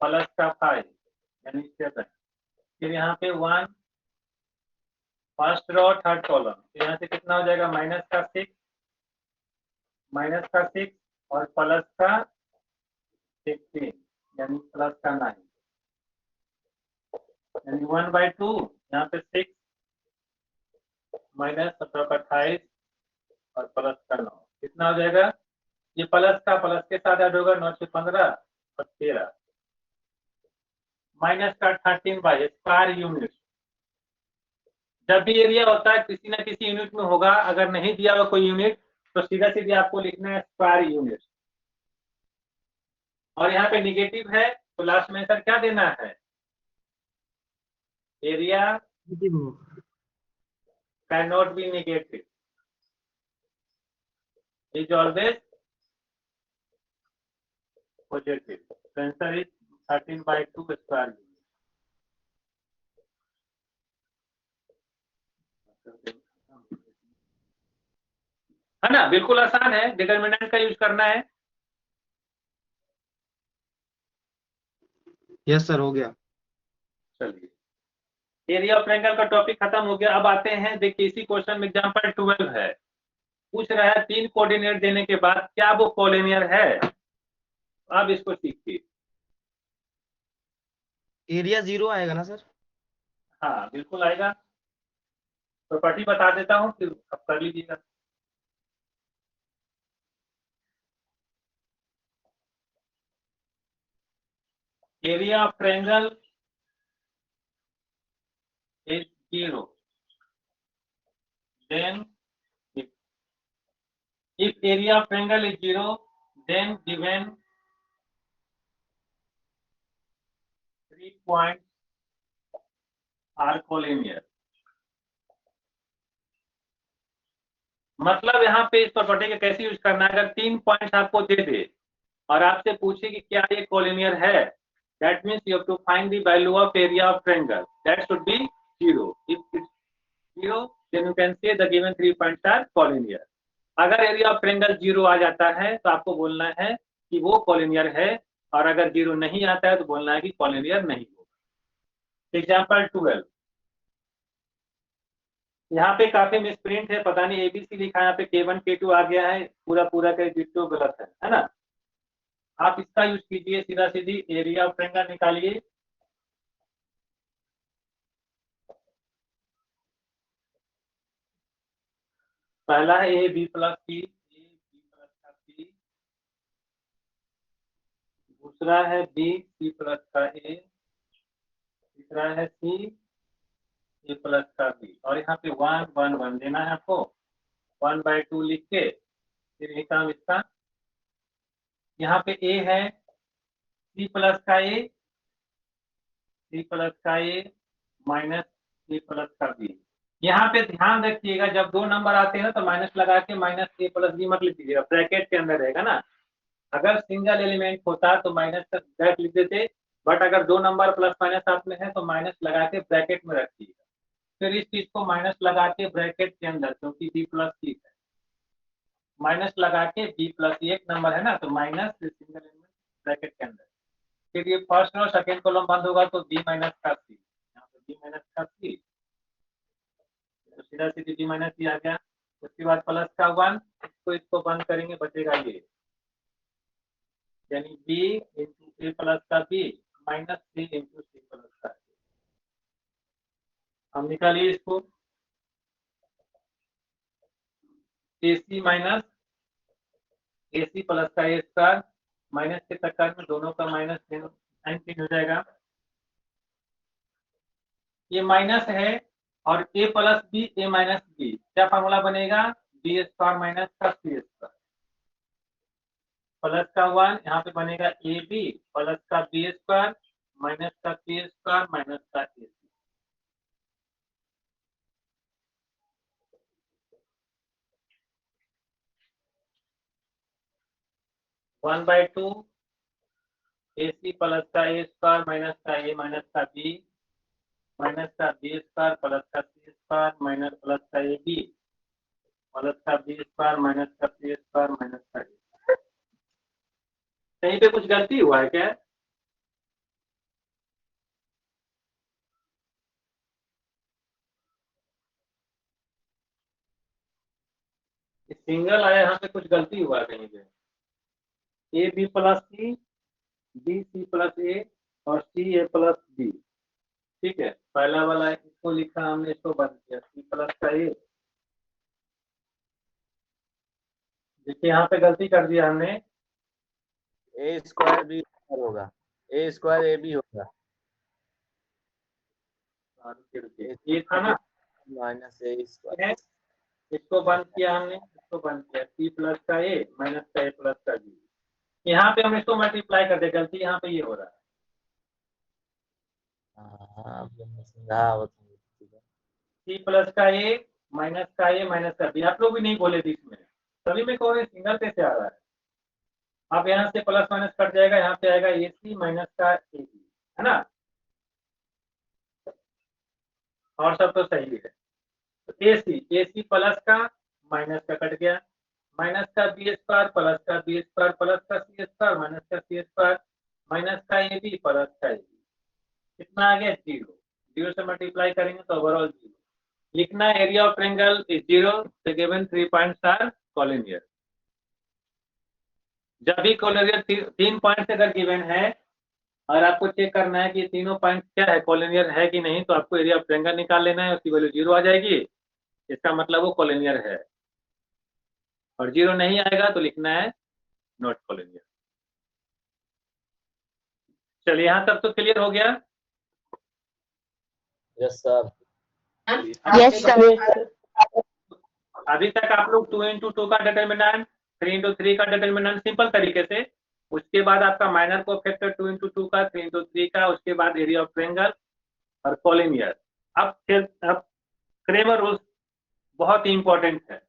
प्लस का 5 यानी 7, फिर यहाँ पे 1 फर्स्ट रो थर्ड कॉलम, तो यहाँ से कितना हो जाएगा -6 और प्लस का 16 यानी प्लस का 9, यानी 1/2, यहाँ पे 6 -17 और प्लस का 9, कितना हो जाएगा, ये प्लस के साथ ऐड होगा, 9 से 15 और 13, -13/स्क्वायर यूनिट। जब भी एरिया होता है किसी न किसी यूनिट में होगा, अगर नहीं दिया हुआ कोई यूनिट तो सीधा सीधे आपको लिखना है स्क्वायर यूनिट, और यहाँ पे निगेटिव है तो लास्ट में आंसर क्या देना है, area can not be negative, is always positive, तो आंसर इज 13/2 स्क्वायर यूनिट। है ना, बिल्कुल आसान है, डिटरमिनेंट का यूज करना है। यस सर, हो गया। चलिए एरिया ऑफ ट्रायंगल का टॉपिक खत्म हो गया। अब आते हैं, देखिए इसी क्वेश्चन में एग्जांपल 12 है, पूछ रहा है 3 कोऑर्डिनेट देने के बाद क्या वो कॉलिनियर है। अब इसको सीखिए। एरिया 0 आएगा ना सर? हाँ बिल्कुल आएगा, प्रॉपर्टी बता देता हूँ फिर अब कर लीजिएगा। Area of triangle is 0, then if area of triangle is 0, then given 3 points are collinear। मतलब यहाँ पे इस प्रॉपर्टी का कैसे यूज करना है, अगर 3 पॉइंट्स आपको दे दे और आपसे पूछे कि क्या ये कॉलिनियर है, that means you have to find the value of area of triangle, that should be 0। if it's 0 then you can say the given 3 points are collinear। अगर एरिया ऑफ ट्रायंगल 0 आ जाता है तो आपको बोलना है कि वो कॉलिनियर है, और अगर 0 नहीं आता है तो बोलना है कि कॉलिनियर नहीं होगा। एग्जांपल 12, यहाँ पे काफी मिसप्रिंट है, पता नहीं ABC लिखा है, यहाँ पे K1 K2 आ गया है, पूरा का डिट्टो गलत है ना। आप इसका यूज कीजिए, सीधा सीधी एरिया ऑफ ट्रायंगल निकालिए। पहला है A B प्लस C, दूसरा है B C प्लस का A, तीसरा है C A प्लस का B, और यहाँ पे 1 1 1 देना है आपको, 1/2 लिख के फिर ये काम इसका, यहाँ पे A है C प्लस का A माइनस C प्लस का B। यहाँ पे ध्यान रखिएगा, जब 2 नंबर आते हैं ना तो माइनस लगा के -A + B मत लिख दीजिएगा, ब्रैकेट के अंदर रहेगा ना। अगर सिंगल एलिमेंट होता तो माइनस तक डायरेक्ट लिख देते, बट अगर दो नंबर प्लस माइनस साथ में है तो माइनस लगा के ब्रैकेट में रखिए, फिर इस चीज को माइनस लगा के ब्रैकेट के अंदर, क्योंकि बी प्लस सी है, माइनस लगा के बी प्लस एक नंबर है ना, तो माइनस सिंगल एलिमेंट ब्रैकेट के अंदर, फिर ये फर्स्ट और सेकेंड कॉलम बंद होगा तो बी माइनस का सी, यहाँ पे बी माइनस का सी, तो सीधा सीधी बी माइनस सी आ गया। उसके बाद प्लस का 1, इसको बंद करेंगे, बचेगा ये, यानी b इंटू ए प्लस का b माइनस सी इंटू सी प्लस का a। हम निकालिए इसको, AC माइनस AC प्लस का ए स्क्वायर, माइनस के चक्कर में दोनों का माइनस साइन चेंज हो जाएगा, ये माइनस है, और a plus B A minus B, क्या फार्मूला बनेगा, बी स्क्वायर माइनस का सी स्क्वायर, प्लस का 1 यहाँ पे बनेगा ए बी प्लस का बी स्क्वायर माइनस का सी स्क्वायर माइनस का A C. One by two A C plus का ए स्क्वायर माइनस का ए माइनस का बी माइनस का बी स्क्वायर प्लस का सी स्क्वायर माइनस प्लस का A B plus का B square minus का C square minus का ए। कहीं पे कुछ गलती हुआ है क्या? सिंगल आया, यहाँ पे कुछ गलती हुआ है कहीं पे, A B plus C, B C plus A और सी ए प्लस बी, ठीक है, पहला वाला इसको लिखा हमने, इसको बंद किया, सी प्लस का ए, देखिए यहाँ पे गलती कर दिया हमने, ए स्क्वायर बी होगा, ए स्क्वायर ए बी होगा, ये था ना माइनस ए स्क्वायर, इसको बंद किया हमने, इसको बंद किया, सी प्लस का ए माइनस का ए प्लस का बी, यहाँ पे हम इसको मल्टीप्लाई कर दे, गलती यहाँ पे ये हो रहा है, सी प्लस का ए माइनस का बी, आप लोग भी नहीं बोले बीच में, सभी में कौन सिंगल कैसे आ रहा है, अब यहाँ से प्लस माइनस कट जाएगा, यहाँ पे आएगा ए सी माइनस का ए बी, है ना, और सब तो सही है, तो ए सी प्लस का माइनस का कट गया, माइनस का बी स्क्वायर प्लस का बी स्क्वायर प्लस का सी स्क्वायर माइनस का सी स्क्वायर माइनस का ए बी प्लस का ए बी, कितना आ गया, 0, 0 से मल्टीप्लाई करेंगे तो ओवरऑल 0, लिखना area of triangle is 0, the given 3 points are collinear. जब भी कोलिनियर 3 पॉइंट्स अगर गिवन है और आपको चेक करना है कि तीनों पॉइंट क्या है, कोलिनियर है कि नहीं, तो आपको एरिया ऑफ ट्रायंगल निकाल लेना है, उसकी वैल्यू 0 आ जाएगी, इसका मतलब वो कोलिनियर है, और 0 नहीं आएगा तो लिखना है नॉट कोलिनियर। चलिए यहाँ तक तो क्लियर हो गया। Yes sir, yes sir. अभी तक आप लोग 2 into 2 का डिटर्मिनेंट, 3 into 3 का डिटर्मिनेंट सिंपल तरीके से, उसके बाद आपका माइनर कोएफिशिएंट 2 into 2 का, 3 into 3 का, उसके बाद एरिया ऑफ ट्रायंगल और कोलिनियर। अब क्रेमर रूल्स बहुत ही इंपॉर्टेंट है।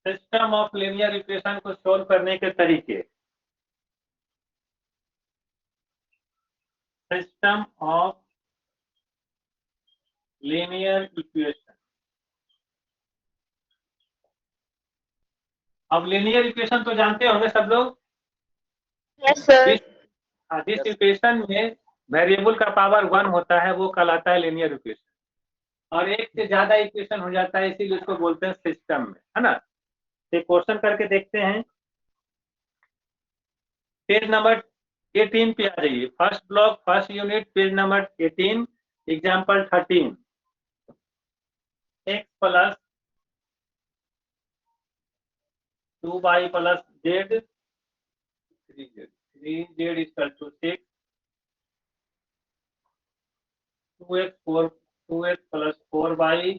सिस्टम ऑफ लीनियर इक्वेशन को सोल्व करने के तरीके, सिस्टम ऑफ लीनियर इक्वेशन। अब लीनियर इक्वेशन तो जानते होंगे सब लोग। Yes sir. जिस इक्वेशन में वेरिएबल का पावर 1 होता है वो कहलाता है लीनियर इक्वेशन, और एक से ज्यादा इक्वेशन हो जाता है इसीलिए उसको बोलते हैं सिस्टम में, है ना। एक क्वेश्चन करके देखते हैं, पेज नंबर 18 पे आ जाइए, first block first unit page number 18, example 13, x plus 2y plus z 3z equal to 6, 2x plus 4y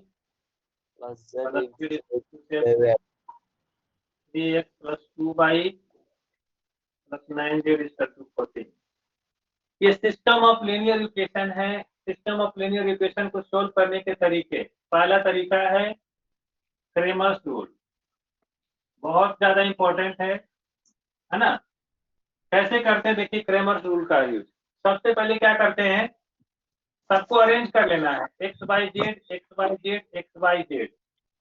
plus plus z equal to 7 3x plus 2y plus 9z equal to 14। ये system of linear equation है, system of linear equation को solve करने के तरीके। पहला तरीका है Cramer's rule, बहुत ज्यादा इंपॉर्टेंट है ना। कैसे करते हैं देखिए क्रेमर्स रूल का यूज। सबसे पहले क्या करते हैं, सबको अरेंज कर लेना है x by Z x by Z x by Z,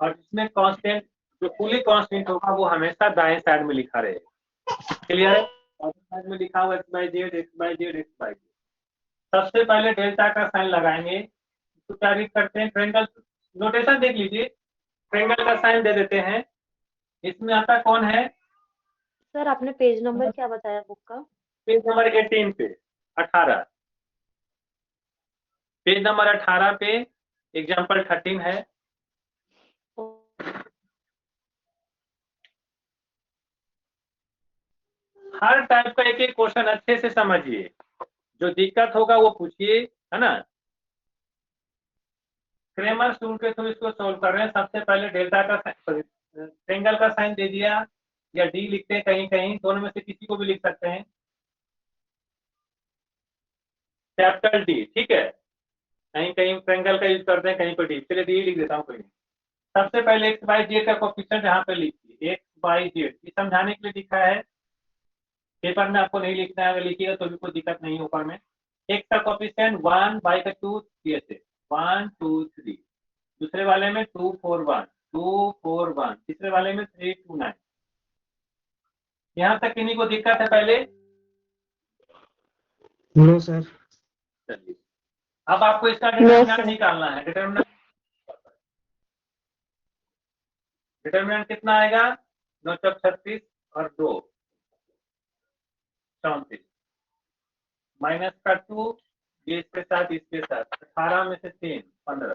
और जिसमें कांस्टेंट जो फुली कांस्टेंट होगा वो हमेशा दाएं साइड में लिखा रहेगा। क्लियर है? साइड में लिखा हुआ x by Z x by Z x by Z. सबसे पहले डेल्टा का साइन लगाएंगे, तो क्या रीड करते हैं, ट्रायंगल नोटेशन देख लीजिए, ट्रायंगल का साइन दे देते हैं। इसमें आता कौन है, सर आपने पेज नंबर क्या बताया बुक का? पेज नंबर 18 पे 18, पेज नंबर 18 पे एग्जाम्पल 13 है। हर टाइप का एक एक क्वेश्चन अच्छे से समझिए, जो दिक्कत होगा वो पूछिए, है ना। क्रेमर्स रूल के थ्रू इसको सोल्व कर रहे हैं। सबसे पहले डेल्टा का ट्रायंगल का साइन दे दिया, या डी लिखते हैं कहीं कहीं, दोनों में से किसी को भी लिख सकते हैं, कैपिटल डी, ठीक है। कहीं कहीं ट्रायंगल का यूज करते हैं, कहीं पर डी, चलिए डी लिख देता हूँ कहीं। सबसे पहले एक्स बाई जेड का कोफिशिएंट यहाँ पे लिखिए, एक्स बाई जेड, ये समझाने के लिए लिखा है, पेपर में आपको नहीं लिखना है, अगर लिखिएगा तो भी कोई दिक्कत नहीं ऊपर में। एक्स का कोफिशिएंट 1 बाई का 2 ऐसे 1 2 3, दूसरे वाले में 2 4 1 2 4 1, तीसरे वाले में 3 2 9। यहाँ तक किन्हीं को दिक्कत है पहले? No sir. चलिए अब आपको इसका डिटरमिनेंट निकालना है। डिटरमिनेंट कितना आएगा, 9 चौक 36 और 2 34, माइनस का 2, ये इसके साथ 18 में से 3 15,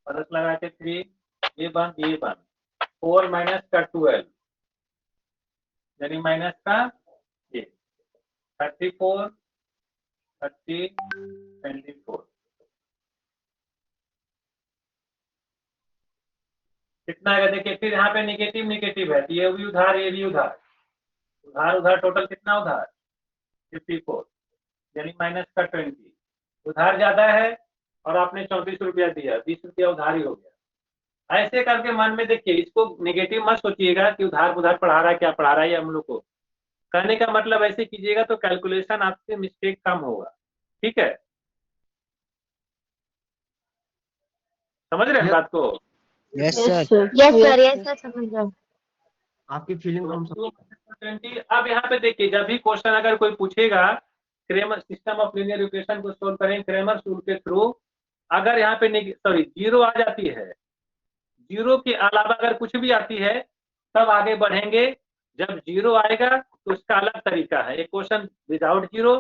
प्लस लगा के 3, ये बन 4 माइनस का 12, यानी माइनस का ये 34 30 24, कितना आएगा देखिए। फिर यहाँ पे निगेटिव निगेटिव है, तो ये भी उधार ये भी उधार, उधार उधार टोटल कितना उधार 54, यानी माइनस का 20। उधार ज्यादा है और आपने 34 रुपया दिया, 20 रुपया उधार ही हो गया। ऐसे करके मन में देखिए, इसको नेगेटिव मत सोचिएगा कि उधार उधार पढ़ा रहा है, क्या पढ़ा रहा है हम लोग को। कहने का मतलब ऐसे कीजिएगा तो कैलकुलेशन आपसे मिस्टेक कम होगा, ठीक है। समझ रहे हैं बात को? Yes sir. यस सर समझ रहा हूँ। आपकी फीलिंग को हम समझ। अब यहाँ पे देखिए, जब भी क्वेश्चन अगर कोई पूछेगा Cramer system of linear equation को सोल्व करें क्रेमर्स रूल के थ्रू, अगर यहाँ पे जीरो आ जाती है, जीरो के अलावा अगर कुछ भी आती है तब आगे बढ़ेंगे। जब जीरो आएगा तो उसका अलग तरीका है, एक क्वेश्चन विदाउट जीरो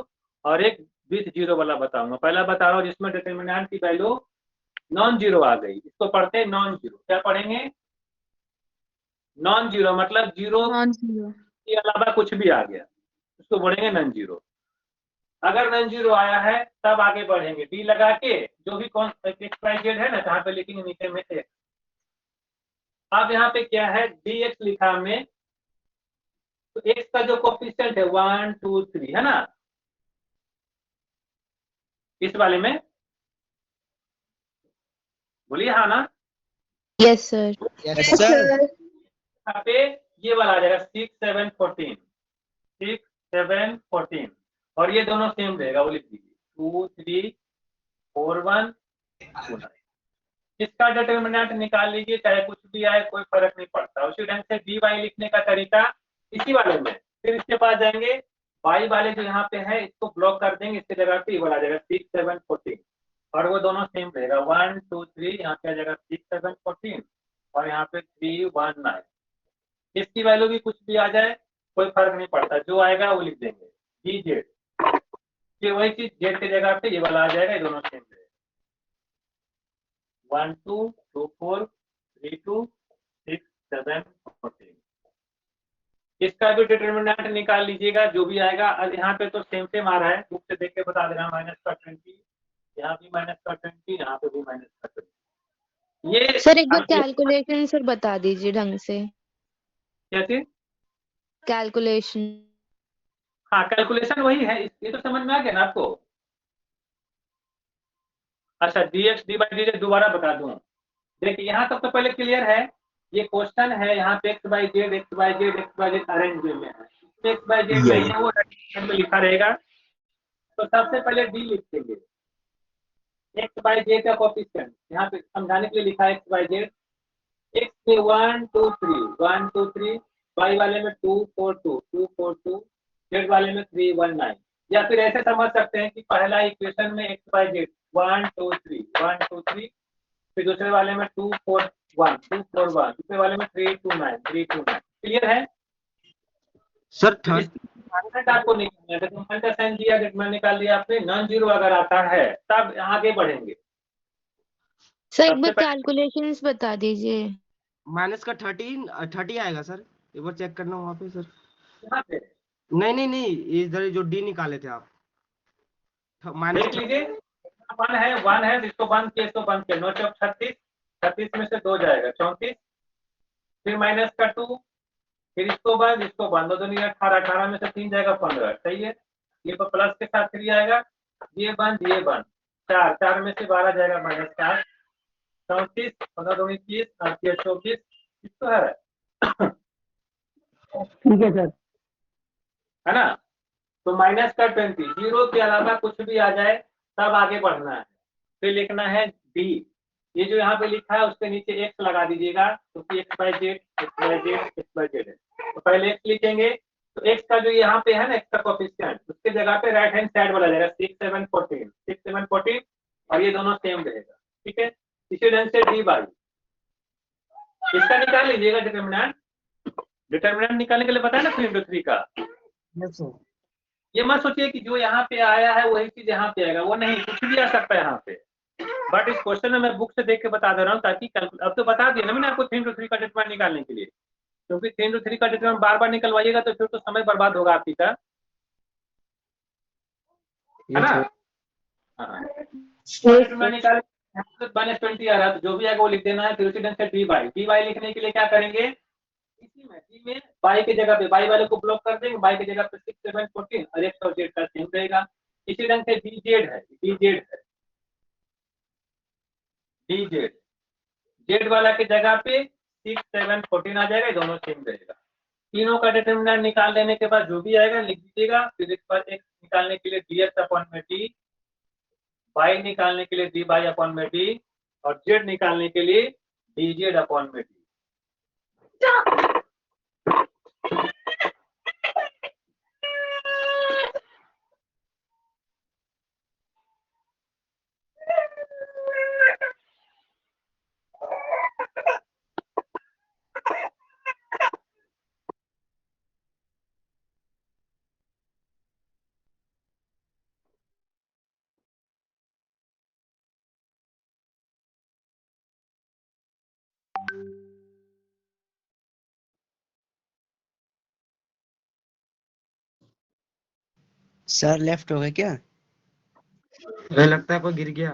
और एक विद जीरो वाला बताऊंगा। पहला बता रहा हूँ जिसमें डिटरमिनेंट की वैल्यू नॉन जीरो आ गई, इसको पढ़ते हैं नॉन जीरो। क्या पढ़ेंगे, नॉन जीरो मतलब जीरो के अलावा कुछ भी आ गया, उसको बोलेंगे नॉन जीरो। अगर नॉन जीरो आया है तब आगे बढ़ेंगे, डी लगा के जो भी कौन एक्स वाई जेड है ना, जहाँ पे लिखेंगे नीचे में एक्स। अब यहाँ पे क्या है, डी एक्स लिखा में, तो एक्स का जो कोफिशिएंट है 1 2 3 है ना, इस वाले में बोलिए हाँ ना। Yes sir. Yes sir. यहाँ पे ये वाला आ जाएगा 6 7 14, 6 7 14, और ये दोनों सेम रहेगा, वो लिख दीजिए 2 3 4 1 2 9। इसका डिटरमिनेंट निकाल लीजिए, चाहे कुछ भी आए कोई फर्क नहीं पड़ता। उसी ढंग से डी वाई लिखने का तरीका इसी वाले में, फिर इसके पास जाएंगे वाई वाले जो यहाँ पे है इसको ब्लॉक कर देंगे, इसकी जगह पे ये वाला आ जाएगा 6 7 14, और वो दोनों सेम रहेगा 1 2 3, यहाँ पे आ जाएगा 6 7 14 और यहाँ पे 3 1 9। इसकी वैल्यू भी कुछ भी आ जाए कोई फर्क नहीं पड़ता, जो आएगा वो लिख देंगे डी जेड, फिर वही चीज जेड की जगह पे ये वाला आ जाएगा, ये दोनों सेम रहेगा 1 2 2 4 3 2 6 7 14। इसका भी डिटरमिनेंट निकाल लीजिएगा, जो भी आएगा। यहाँ पे तो सेम सेम आ रहा है, बुक से देख के बता देना, माइनस का 20, यहाँ भी माइनस का 20, यहाँ पे भी माइनस का 20। ये सर एक बार कैलकुलेशन सर बता दीजिए ढंग से। क्या चीज? कैलकुलेशन। हाँ कैलकुलेशन वही है, ये तो समझ में आ गया ना आपको। अच्छा dx dy dz दोबारा बता दूं। देखिए यहाँ तक तो पहले क्लियर है, ये क्वेश्चन है, यहाँ पे x बाई जेड अरेंज में है, x बाई जेड नहीं है, वो रेक्टेंगल में लिखा रहेगा। तो सबसे पहले डी लिखेंगे, x बाई जेड का कोफिशिएंट यहाँ पे समझाने के लिए लिखा है x बाई जेड। x में 1 2 3 1 2 3, y वाले में 2 4 2 2 4 2, z वाले में 3 1 9। या फिर ऐसे समझ सकते हैं कि पहला इक्वेशन में x बाई जेड 1 2 3 1 2 3, फिर दूसरे वाले में 2 4 1 2 4 1, दूसरे वाले में 3 2 9 3 2 9। क्लियर है सर थर्ड डिटरमिनेंट आपको निकालना है, डिटरमिनेंट का साइन दिया, डिटरमिनेंट निकाल दिया आपने, नॉन जीरो अगर आता है तब आगे बढ़ेंगे। सर एक सबसे बार पहले कैलकुलेशंस बता दीजिए। माइनस का 30 आएगा सर, एक बार चेक करना वहाँ पे सर। यहाँ पे नहीं इधर जो डी निकाले थे आप देख माइनस लीजिए, 1 है जिसको बंद किया इसको बंद किया, 9 चौक 36, 36 में से 2 जाएगा 34, फिर माइनस का 2, फिर इसको बंद 2 नहीं 18, 18 में से 3 जाएगा 15। सही है, ये पर प्लस के साथ 3 आएगा, ये बंद 4, 4 में से 12 जाएगा -4, 34 15 2 21 और 24, तो है ठीक है सर। है ना। तो माइनस का 20, जीरो के अलावा कुछ भी आ जाए तब आगे बढ़ना है। फिर लिखना है डी, ये जो यहाँ पे लिखा है उसके नीचे x लगा दीजिएगा, क्योंकि x बाई जेड है। तो पहले x लिखेंगे, तो x का जो यहाँ पे है ना, x का कोफिशिएंट, उसके जगह पे राइट हैंड साइड वाला जाएगा 6 7 14, 6 7 14, और ये दोनों सेम रहेगा। ठीक है, इसी ढंग से डी बाई, इसका निकाल लीजिएगा डिटरमिनेंट। डिटरमिनेंट निकालने के लिए बताया ना 3 into 3 का। Yes sir. ये मत सोचिए कि जो यहाँ पे आया है वही चीज यहाँ पे आएगा, वो नहीं, कुछ भी आ सकता है यहाँ पे। बट इस क्वेश्चन में मैं बुक से देख के बता दे रहा हूँ, ताकि अब तो बता दिया ना मैंने आपको 3 into 3 का डिटरमिनेंट निकालने के लिए, क्योंकि 3 into 3 का डिटरमिनेंट बार बार निकलवाइएगा तो फिर तो समय बर्बाद होगा आपकी का, है ना। हाँ, डिटरमिनेंट निकाल -20 आ रहा है, तो जो भी आएगा वो लिख देना है। फिर उसी ढंग से डी वाई लिखने के लिए क्या करेंगे, इसी में डी में बाई की जगह पे बाई वाले को ब्लॉक कर देंगे, बाई की जगह पे 6 7 14 और x और z का सेम रहेगा। इसी ढंग से डी जेड जेड वाला की जगह पे 6 7 14 आ जाएगा, दोनों सेम रहेगा। तीनों का डिटरमिनेंट निकाल लेने के बाद जो भी आएगा लिख दीजिएगा। फिर इसके बाद x निकालने के लिए dx अपॉन में d, y निकालने के लिए dy अपॉन में d, और z निकालने के लिए dz अपॉन में d। सर लेफ्ट हो गए क्या? मुझे लगता है कोई गिर गया।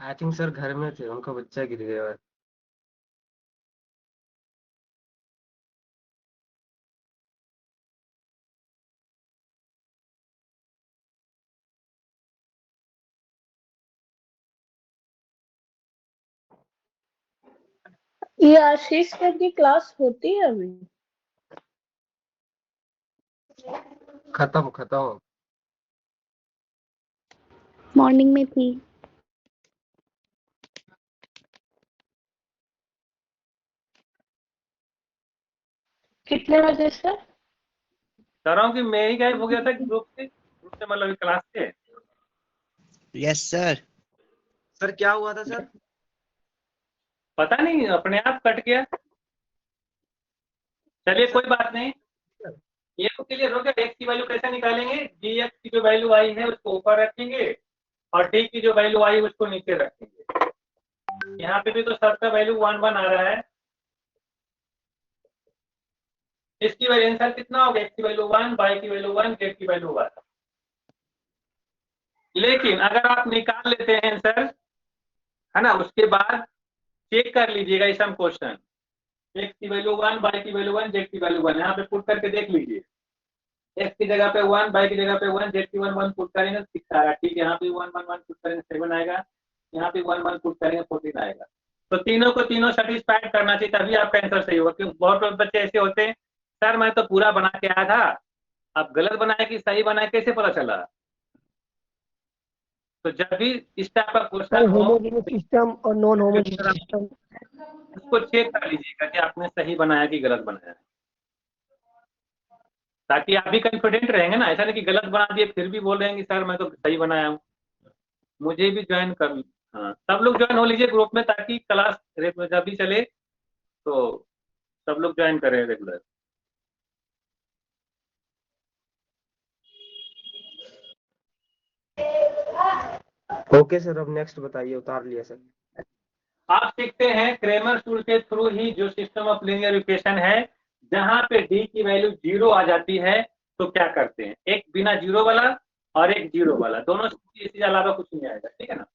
आई थिंक सर घर में थे, उनका बच्चा गिर गया। ये आशीष सर की क्लास होती है अभी? खत्म। मॉर्निंग में थी। कितने बजे सर? कह रहा हूँ कि मैं ही गायब हो गया था ग्रुप से मतलब क्लास से। Yes sir. सर क्या हुआ था सर? पता नहीं, अपने आप कट गया। चलिए कोई बात नहीं, ये तो क्लियर हो गया। x की वैल्यू कैसे निकालेंगे, dx की जो वैल्यू आई है उसको ऊपर रखेंगे और d की जो वैल्यू आई उसको नीचे रखेंगे। यहाँ पे भी तो सबका वैल्यू 1 1 आ रहा है। इसकी वैल्यू आंसर कितना होगा, x की वैल्यू 1, y की वैल्यू 1, z की वैल्यू 1। लेकिन अगर आप निकाल लेते हैं आंसर, है ना, उसके बाद चेक कर लीजिएगा ये सम क्वेश्चन। x की वैल्यू 1, y की वैल्यू 1, z की वैल्यू 1, यहाँ पे पुट करके देख लीजिए। x की जगह पे 1, y की जगह पे 1, z की 1 1 पुट करेंगे 6 आएगा। ठीक है, यहाँ पे 1 1 1 पुट करेंगे 7 आएगा, यहाँ पे 1 1 पुट करेंगे 14 आएगा। तो तीनों को तीनों सेटिस्फाइड करना चाहिए, तभी आपका आंसर सही होगा। क्योंकि बहुत बच्चे ऐसे होते हैं, सर मैं तो पूरा बना के आया था, आप गलत बनाए कि सही बनाए कैसे पता चला? तो जब भी इस टाइप का क्वेश्चन हो होमोजेनियस सिस्टम और नॉन होमोजेनियस सिस्टम उसको चेक कर लीजिएगा कि आपने सही बनाया कि गलत बनाया, ताकि आप भी कॉन्फिडेंट रहेंगे ना। ऐसा नहीं कि गलत बना दिए फिर भी बोल रहे हैं कि सर मैं तो सही बनाया हूँ। मुझे भी ज्वाइन कर, हाँ सब लोग ज्वाइन हो लीजिए ग्रुप में, ताकि क्लास जब भी चले तो सब लोग ज्वाइन करें रेगुलर। ओके सर, अब नेक्स्ट बताइए, उतार लिया सर। आप सीखते हैं क्रेमर्स रूल के थ्रू ही जो सिस्टम ऑफ लीनियर इक्वेशन है, जहां पे डी की वैल्यू 0 आ जाती है तो क्या करते हैं, एक बिना जीरो वाला और एक जीरो वाला, दोनों इसके अलावा कुछ नहीं आएगा। ठीक है ना।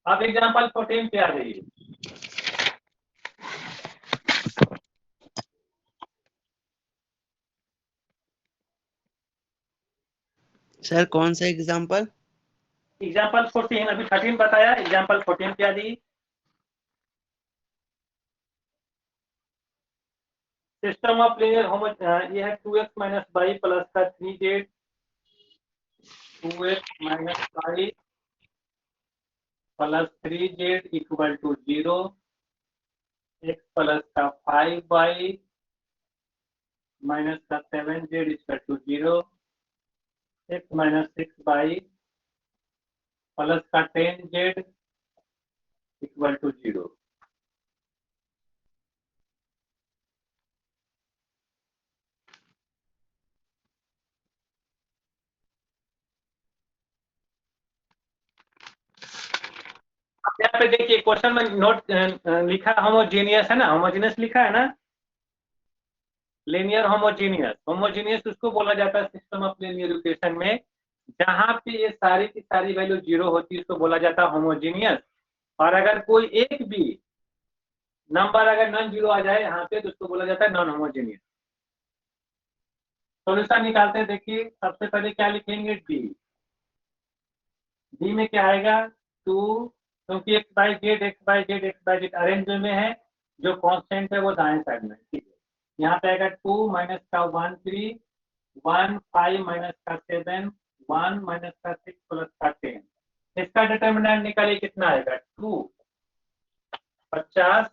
अब एग्जांपल 14 पे आ जाइए। सर कौन सा एग्जाम्पल? एग्जांपल 14, अभी 13 बताया, एग्जांपल 14 पे आ जाइए। सिस्टम ऑफ लीनियर ये है 2x माइनस वाई प्लस का 3z, 2x minus y plus 3z equal to 0, x plus का 5y माइनस का 7z equal to 0, x minus 6y plus का 10z इक्वल टू 0। यहाँ पे देखिए क्वेश्चन में नोट लिखा होमोजीनियस है ना, होमोजीनियस लिखा है ना, लीनियर होमोजीनियस। होमोजीनियस उसको बोला जाता है सिस्टम ऑफ लीनियर इक्वेशन में जहां पे ये सारी की सारी वैल्यू 0 होती है, उसको बोला जाता है होमोजीनियस। और अगर कोई एक भी नंबर अगर नॉन जीरो आ जाए यहाँ पे तो उसको बोला जाता है नॉन होमोजीनियस। सॉल्यूशन निकालते हैं। देखिए सबसे पहले क्या लिखेंगे, डी। डी में क्या आएगा 2, क्योंकि एक्स बाई जेड अरेंज में है, जो कांस्टेंट है वो दाएं साइड में। ठीक है, यहाँ पे आएगा 2 माइनस का 1 3, 1 5 माइनस का 7, 1 माइनस का 6 प्लस का 10। इसका डिटर्मिनेंट निकालिए कितना आएगा, 2 50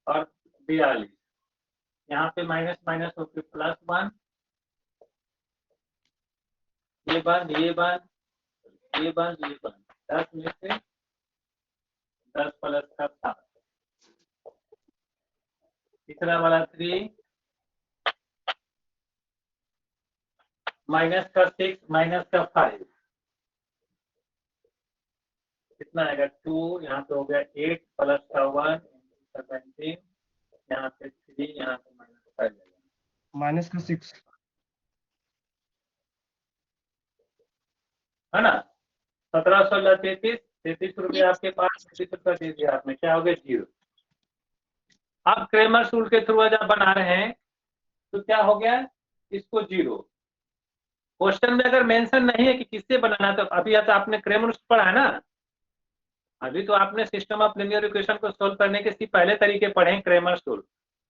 और 42। यहाँ पे माइनस माइनस होकर प्लस 1, ये बंद ये बंद ये बंद ये बंद, 10 में से 10 प्लस का 7, तीसरा वाला 3 माइनस का 6 माइनस का 5, कितना आएगा 2, यहाँ पे हो गया 8 प्लस का 1 17, यहाँ पे 3, यहाँ पे माइनस 5 माइनस का 6 है ना। 17 16 33 रुपये आपके पास, 33 रुपये दे दिया आपने, क्या हो गया 0। अब क्रेमर रूल के थ्रू जब बना रहे हैं तो क्या हो गया, इसको 0। क्वेश्चन में अगर मेंशन नहीं है कि किससे बनाना, तो अभी तो आपने क्रेमर रूल पढ़ा है ना, अभी तो आपने सिस्टम ऑफ लीनियर इक्वेशन को सोल्व करने के पहले तरीके पढ़े हैं क्रेमर रूल।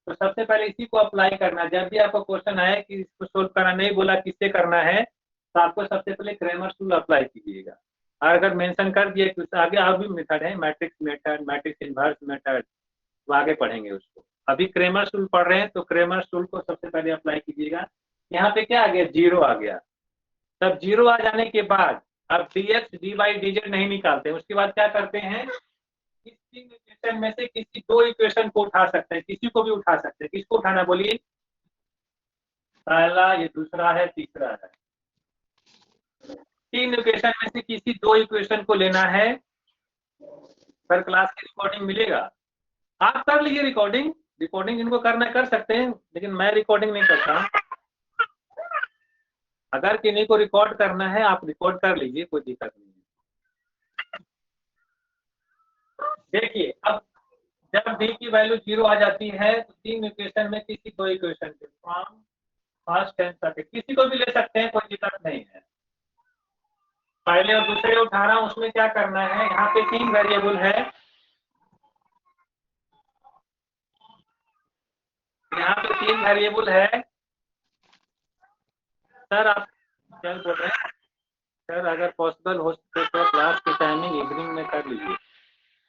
तो सबसे पहले इसी को अप्लाई करना। जब भी आपको क्वेश्चन आए कि इसको सोल्व करना, नहीं बोला किससे करना है, तो आपको सबसे पहले क्रेमर रूल अप्लाई कीजिएगा। और अगर मेंशन कर दिए कि आगे और भी मेथड है, matrix method, matrix inverse method, तो आगे पढ़ेंगे उसको। अभी क्रेमर रूल पढ़ रहे हैं तो क्रेमर रूल को सबसे पहले अप्लाई कीजिएगा। यहाँ पे क्या आ गया, 0 आ गया। तब 0 आ जाने के बाद अब dx dy dz नहीं निकालते, उसके बाद क्या करते हैं, इस तीन इक्वेशन में से किसी दो इक्वेशन को उठा सकते हैं, किसी को भी उठा सकते हैं। किसको उठाना बोलिए, पहला, ये दूसरा है, तीसरा है। तीन इक्वेशन में से किसी दो इक्वेशन को लेना है। सर क्लास की रिकॉर्डिंग मिलेगा, आप कर लीजिए रिकॉर्डिंग। रिकॉर्डिंग जिनको करना कर सकते हैं, लेकिन मैं रिकॉर्डिंग नहीं करता। अगर किन्हीं को रिकॉर्ड करना है आप रिकॉर्ड कर लीजिए, कोई दिक्कत नहीं है। देखिए अब जब d की वैल्यू 0 आ जाती है तो तीन इक्वेशन में किसी दो इक्वेशन के फ्रॉम फर्स्ट एंड सेकंड किसी को भी ले सकते हैं, कोई दिक्कत नहीं है। पहले और दूसरे उठा रहा हूं, उसमें क्या करना है, यहाँ पे तीन वेरिएबल है, यहाँ पे तीन वेरिएबल है। सर आप क्या बोल रहे हैं? सर अगर पॉसिबल हो सके तो क्लास की टाइमिंग इवनिंग में कर लीजिए।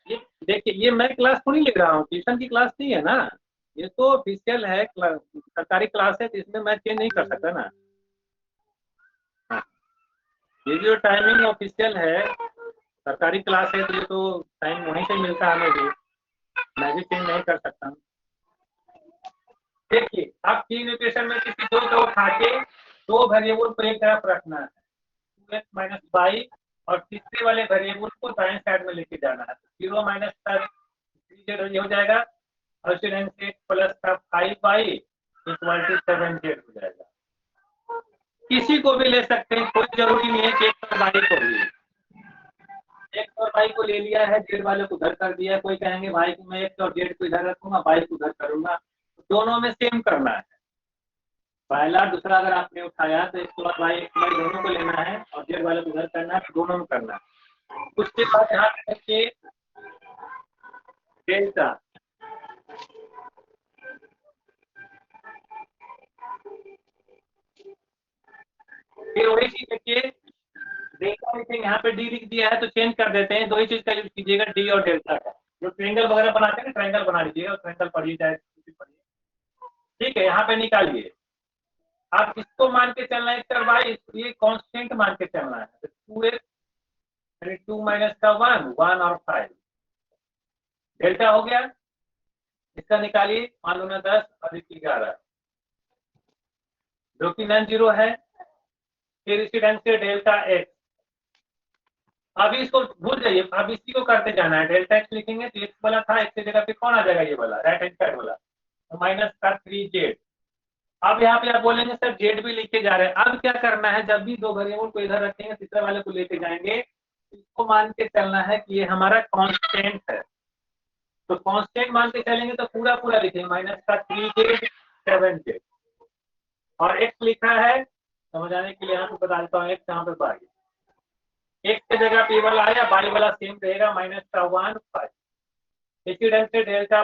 ये देखिए, ये मैं क्लास थोड़ी ले रहा हूँ, ट्यूशन की क्लास नहीं है ना, ये तो ऑफिशियल है, सरकारी क्लास है, तो इसमें मैं चेंज नहीं कर सकता ना। हाँ, ये जो टाइमिंग ऑफिशियल है, सरकारी क्लास है, तो ये तो टाइम वहीं से मिलता है हमें भी, मैं भी चेंज नहीं कर सकता हूँ। देखिए अब तीन इक्वेशन में किसी दो को उठा के दो वेरिएबल को एक तरफ रखना है, 2x माइनस वाई, और तीसरे वाले वेरिएबल को दाएं साइड में लेके जाना है, 0 माइनस 3z हो जाएगा, और फिर x प्लस का 5y इक्वल टू 7z हो जाएगा। किसी को भी ले सकते हैं, कोई जरूरी नहीं है कि x और y को भी। x और y को ले लिया है, z वाले को उधर कर दिया, कोई कहेंगे भाई कि मैं x और z को इधर रखूंगा, y को उधर करूंगा, दोनों में सेम करना है। पहला दूसरा अगर आपने उठाया तो x और y दोनों को लेना है, और z वाले को उधर करना है, दोनों में करना है। उसके बाद यहाँ पे डेल्टा, फिर वही चीज देखिए, डेल्टा लिखेंगे, यहाँ पे डी लिख दिया है तो चेंज कर देते हैं, दो ही चीज का यूज कीजिएगा, डी और डेल्टा का। जो ट्रायंगल वगैरह बनाते हैं ना, ट्रायंगल बना लीजिएगा, ट्रायंगल पढ़िए चाहे ठीक है। यहाँ पे निकालिए, आप इसको मान के चलना है, सर भाई ये कांस्टेंट मान के चलना है, तो 2x 2 माइनस का 1 और 5 डेल्टा हो गया। इसका निकालिए, मान लो ना 10 और 11 जो कि नॉन जीरो है। फिर इसी ढंग से डेल्टा x, अभी इसको भूल जाइए, अब इसी को करते जाना है, डेल्टा x लिखेंगे तो x वाला था, x की जगह पे कौन आ जाएगा, ये वाला राइट हैंड साइड वाला, तो माइनस का 3z। अब यहाँ पे आप बोलेंगे सर z भी लिखे जा रहे हैं, अब क्या करना है, जब भी दो वेरिएबल को इधर रखेंगे तीसरे वाले को लेके जाएंगे, इसको मान के चलना है कि ये हमारा कांस्टेंट है, तो कांस्टेंट मान के चलेंगे तो पूरा पूरा लिखेंगे, माइनस का 3z 7z, और x लिखा है, समझ आने के लिए यहाँ पे बता देता हूँ, x यहाँ पे बाई, x की जगह पे वाला आया, बाई वाला सेम रहेगा, माइनस का 1 5। इसी ढंग से डेल्टा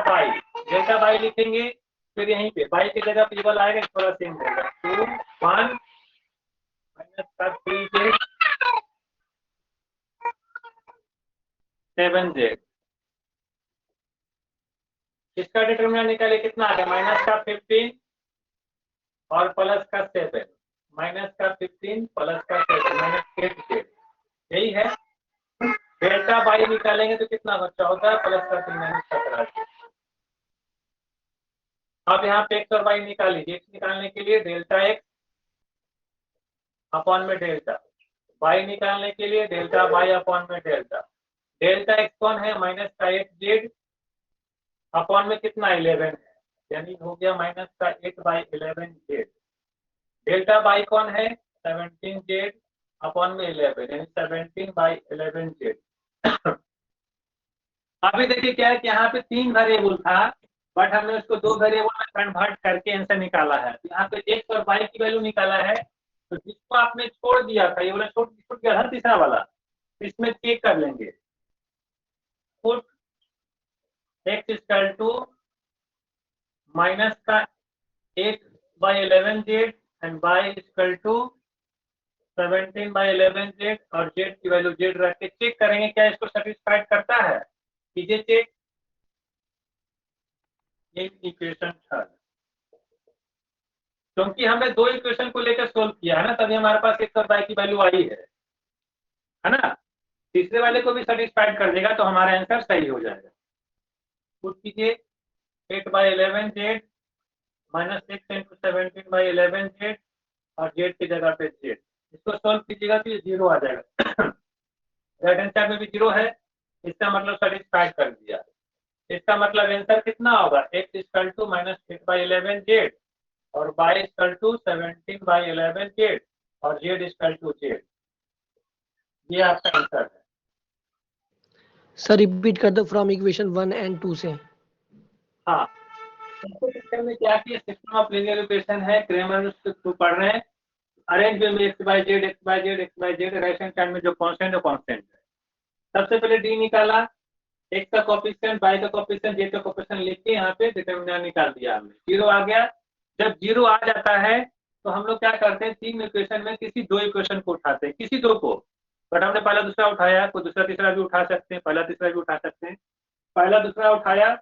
बाई लिखेंगे, फिर यहीं पे बाई की जगह पे वाला आएगा, थोड़ा सेम रहेगा, 2 1 माइनस का 3z 7z। इसका डिटरमिनेंट निकालिए, कितना आ गया, माइनस का 15 और प्लस का 7, माइनस का 15 प्लस का 7 माइनस 8z, यही है। डेल्टा बाई निकालेंगे तो कितना होगा, 14 प्लस का 3 माइनस 17। अब यहाँ पे x और y निकालिए, x निकालने के लिए डेल्टा x अपॉन में डेल्टा, y निकालने के लिए डेल्टा y अपॉन में डेल्टा। डेल्टा x कौन है, माइनस का 8z अपॉन में कितना 11 है, यानी हो गया माइनस का 8/11z। डेल्टा y कौन है, 17z अपॉन में 11, यानी 17/11z। अभी देखिए क्या है कि यहाँ पे तीन वेरिएबल था, बट हमने उसको दो वेरिएबल में कन्वर्ट करके आंसर निकाला है। तो यहाँ पे x और y की वैल्यू निकाला है, तो जिसको आपने छोड़ दिया था, ये वाला छूट गया था तीसरा वाला, इसमें चेक कर लेंगे, put x equal to minus का 8/11z and y equal to 17/11z, और z की वैल्यू z रख के चेक करेंगे क्या इसको सेटिस्फाइड करता है, कीजिए चेक। ये इक्वेशन था, क्योंकि हमने दो इक्वेशन को लेकर सोल्व किया है ना, तभी हमारे पास x और y की वैल्यू आई है ना। तीसरे वाले को भी सेटिस्फाइड कर देगा तो हमारा आंसर सही हो जाएगा। पुट कीजिए 8/11z माइनस 6 इंटू 17/11z, और z की जगह पे z, इसको सोल्व कीजिएगा तो ये 0 आ जाएगा। राइट हैंड साइड में भी 0 है, इसका मतलब सेटिस्फाइड कर दिया। इसका मतलब आंसर कितना होगा, x equal to minus 8/11z और y इक्वल टू 17/11z और z इक्वल टू z। ये आपका आंसर है। सर रिपीट कर दो फ्रॉम इक्वेशन 1 एंड 2 से। हाँ, सबसे पहले हमने क्या किया, सिस्टम ऑफ लीनियर इक्वेशन है, क्रेमर थ्रू पढ़ रहे हैं। अरेंज में x by z right hand side में जो कांस्टेंट है कांस्टेंट है। सबसे पहले डी निकाला, एक्स का कोएफिशिएंट, वाई का कोएफिशिएंट, जेड का कोएफिशिएंट लिख के यहाँ पे डिटरमिनेंट निकाल दिया हमने। जीरो आ गया। जब जीरो आ जाता है तो हम लोग क्या करते हैं, तीन इक्वेशन में किसी दो इक्वेशन को उठाते हैं, किसी दो को। बट हमने पहला दूसरा उठाया, कोई दूसरा तीसरा भी उठा सकते हैं, पहला तीसरा भी उठा सकते हैं। पहला दूसरा उठाया,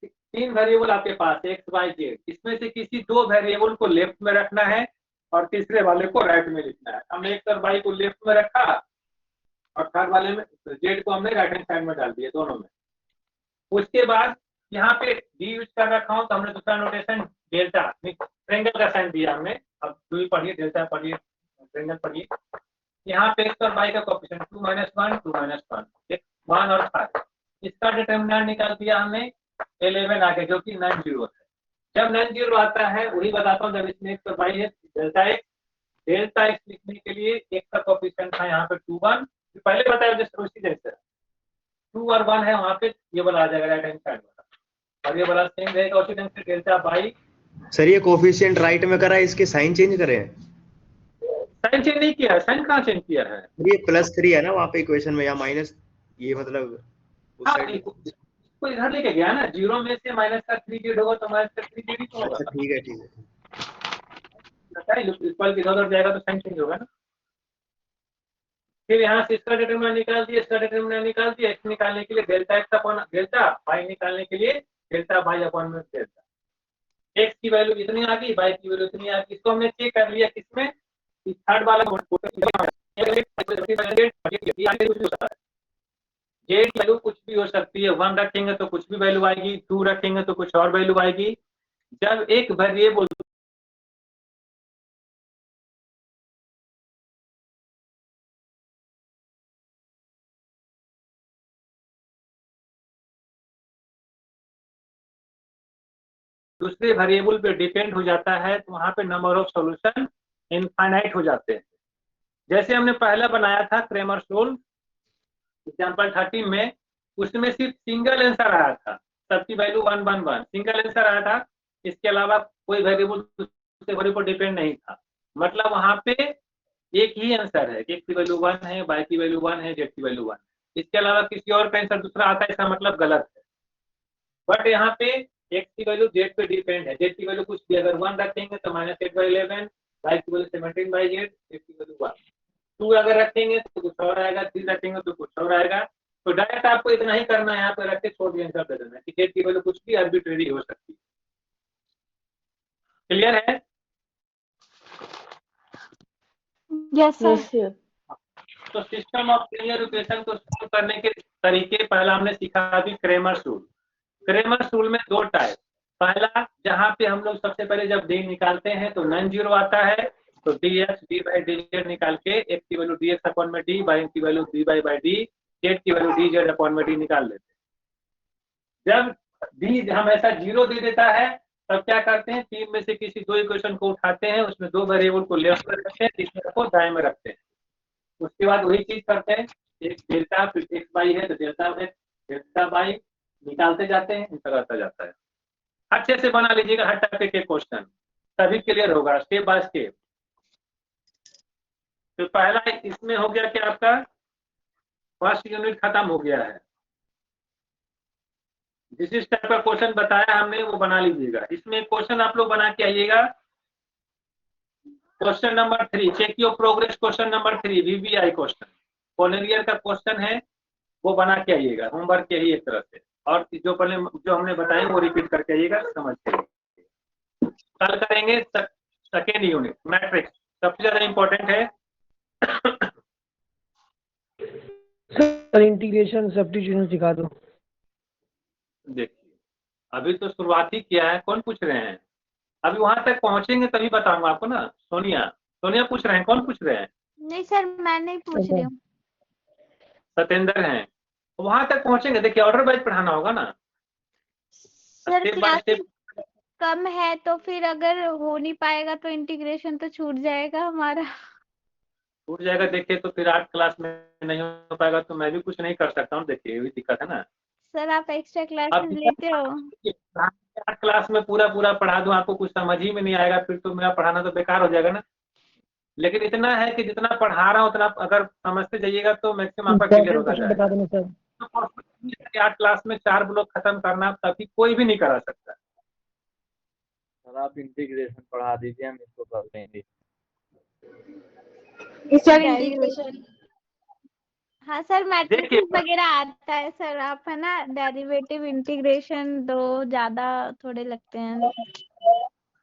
तीन वेरिएबल आपके पास है एक्स वाई जेड, इसमें से किसी दो वेरिएबल को लेफ्ट में रखना है और तीसरे वाले को राइट में लिखना है। हमने एक्स और वाई को लेफ्ट में रखा और थर्ड वाले में जेड को हमने राइट हैंड साइड में डाल दिया, दोनों में। उसके बाद यहाँ पे डी यूज कर रखा हूँ तो हमने दूसरा नोटेशन डेल्टा, ट्रायंगल का साइन दिया हमने। अब दो पढ़िए, डेल्टा पढ़िए, ट्रायंगल पढ़िए। यहाँ पे एक्स और वाई का कोएफिशिएंट 2 - 1 2 - 1 1 और 5, इसका डिटरमिनेंट निकाल दिया हमने 11 आगे, जो कि नॉन जीरो है। जब नॉन जीरो आता है वही बताता हूँ, जब इसमें एक्स और वाई है डेल्टा एक्स लिखने के लिए एक्स का कोएफिशिएंट था यहाँ पे 2 1, पहले बताया जैसे उसी जैसे 2 और 1 है वहाँ पे, ये वाला आ जाएगा राइट हैंड साइड वाला, और ये वाला सेम रहेगा उसी ढंग से डेल्टा बाई। सर ये कोफिशिएंट राइट में करा है, इसके साइन चेंज करे हैं? साइन चेंज नहीं किया है, साइन कहाँ चेंज किया है? ये +3 है ना वहाँ पे इक्वेशन में, या माइनस, ये मतलब उस हाँ, साइड। इसको इधर लेके गया ना, जीरो में से माइनस का 3 जेड होगा तो माइनस का 3 जेड ही तो होगा। अच्छा ठीक है इक्वल इधर जाएगा तो साइन चेंज होगा ना। फिर यहाँ से इसका डिटरमिनेंट निकाल दिया, इसका डिटरमिनेंट निकाल दिया, एक्स निकालने के लिए delta x upon delta, y निकालने के लिए डेल्टा वाई अपॉन में डेल्टा। एक्स की वैल्यू इतनी आ गई, वाई की वैल्यू इतनी आ गई। इसको हमने चेक कर लिया किसमें, थर्ड वाला जेड वैल्यू कुछ भी हो सकती है, 1 रखेंगे तो कुछ भी वैल्यू आएगी, 2 रखेंगे तो कुछ और वैल्यू आएगी। जब एक वेरिएबल दूसरे वेरिएबल पे डिपेंड हो जाता है तो वहां पे नंबर ऑफ सॉल्यूशन इनफाइनाइट हो जाते हैं। जैसे हमने पहला बनाया था क्रेमर्स रूल एग्जांपल 13 में, उसमें सिर्फ सिंगल आंसर आया था, सबकी वैल्यू 1 1 1 सिंगल आंसर आया था। इसके अलावा कोई वेरिएबल दूसरे वेरिएबल पर डिपेंड नहीं था, मतलब वहां पे एक ही आंसर है, एक्स की वैल्यू 1 है, वाई की वैल्यू 1 है, जेड की वैल्यू 1 है। इसके अलावा किसी और का आंसर दूसरा आता है, इसका मतलब गलत है। बट यहाँ पे एक्स की वैल्यू जेड पे डिपेंड है, जेड की वैल्यू कुछ भी अगर 1 रखेंगे तो -8/11, वाई की वैल्यू 17/8, जेड की वैल्यू 1। 2 अगर रखेंगे तो कुछ और आएगा, 3 रखेंगे तो कुछ और आएगा। तो डायरेक्ट आपको इतना ही करना है, यहाँ पे रख के छोड़ दिया आंसर दे देना है कि जेड की वैल्यू कुछ भी आर्बिट्रेरी हो सकती है। क्लियर है? Yes sir. Yes sir. तो सिस्टम ऑफ लीनियर इक्वेशन को सॉल्व करने के तरीके पहला हमने सीखा अभी क्रेमर्स रूल। क्रेमर्स रूल में दो टाइप, पहला जहाँ पे हम लोग सबसे पहले जब डी निकालते हैं तो नॉन जीरो आता है, तो dx d/dz निकाल के x की वैल्यू dx अपॉन में d, y की वैल्यू dy/d, z की वैल्यू dz अपॉन में d निकाल लेते हैं। जब d हमेशा जीरो दे देता है तब क्या करते हैं, तीन में से किसी दो इक्वेशन को उठाते हैं, उसमें दो वेरिएबल को लेफ्ट में रखते हैं, तीसरे को दाएं में रखते हैं। उसके बाद वही चीज करते हैं, एक डेल्टा फिर एक्स वाई है तो डेल्टा एक्स डेल्टा वाई निकालते जाते हैं, इंटर आता जाता है। अच्छे से बना लीजिएगा हर टाइप के क्वेश्चन, तभी क्लियर होगा स्टेप बाय स्टेप। तो पहला इसमें हो गया कि आपका फर्स्ट यूनिट खत्म हो गया है। जिस टाइप का क्वेश्चन बताया हमने वो बना लीजिएगा। इसमें क्वेश्चन आप लोग बना के आइएगा, question number 3, check your progress, question number 3 VBI question, पोलरियर का क्वेश्चन है, वो बना के आइएगा, होमवर्क के ही एक तरह से। और जो हमने बताया वो रिपीट करके आइएगा, समझ के। कल करेंगे सेकेंड यूनिट मैट्रिक्स, सबसे ज्यादा इंपॉर्टेंट है। सर इंटीग्रेशन सब्स्टिट्यूशन सिखा दो। देखिए अभी तो शुरुआत ही किया है, कौन पूछ रहे हैं? अभी वहां तक पहुंचेंगे तभी बताऊंगा आपको ना। सोनिया पूछ रहे हैं, कौन पूछ रहे हैं? नहीं सर, मैं नहीं पूछ रही हूँ। सतेंद्र हैं, वहां तक पहुंचेंगे। देखिए ऑर्डर वाइज पढ़ाना होगा ना, sir step by class step. कम है तो फिर अगर हो नहीं पाएगा तो इंटीग्रेशन तो छूट जाएगा हमारा। टूट जाएगा देखिए, तो फिर 8 क्लास में नहीं हो पाएगा तो मैं भी कुछ नहीं कर सकता हूँ। देखिए ये भी दिक्कत है ना। सर आप एक्स्ट्रा अब क्लासेस लेते हो? 8 क्लास में पूरा पढ़ा दूं, आपको कुछ समझ ही में नहीं आएगा, फिर तो मेरा पढ़ाना तो बेकार हो जाएगा ना। लेकिन इतना है कि जितना पढ़ा रहा हूँ उतना अगर समझते जाइएगा तो मैक्सिमम आपका क्लियर होता जाएगा। बता देना सर। तो 8 क्लास में 4 ब्लॉक खत्म करना तभी कोई भी नहीं करा सकता। सर आप इंटीग्रेशन पढ़ा दीजिए, हम इसको कर लेंगे। हाँ सर, देखिए मैट्रिसेस वगैरह आता है सर, आप है ना डेरिवेटिव इंटीग्रेशन दो, ज्यादा थोड़े लगते हैं।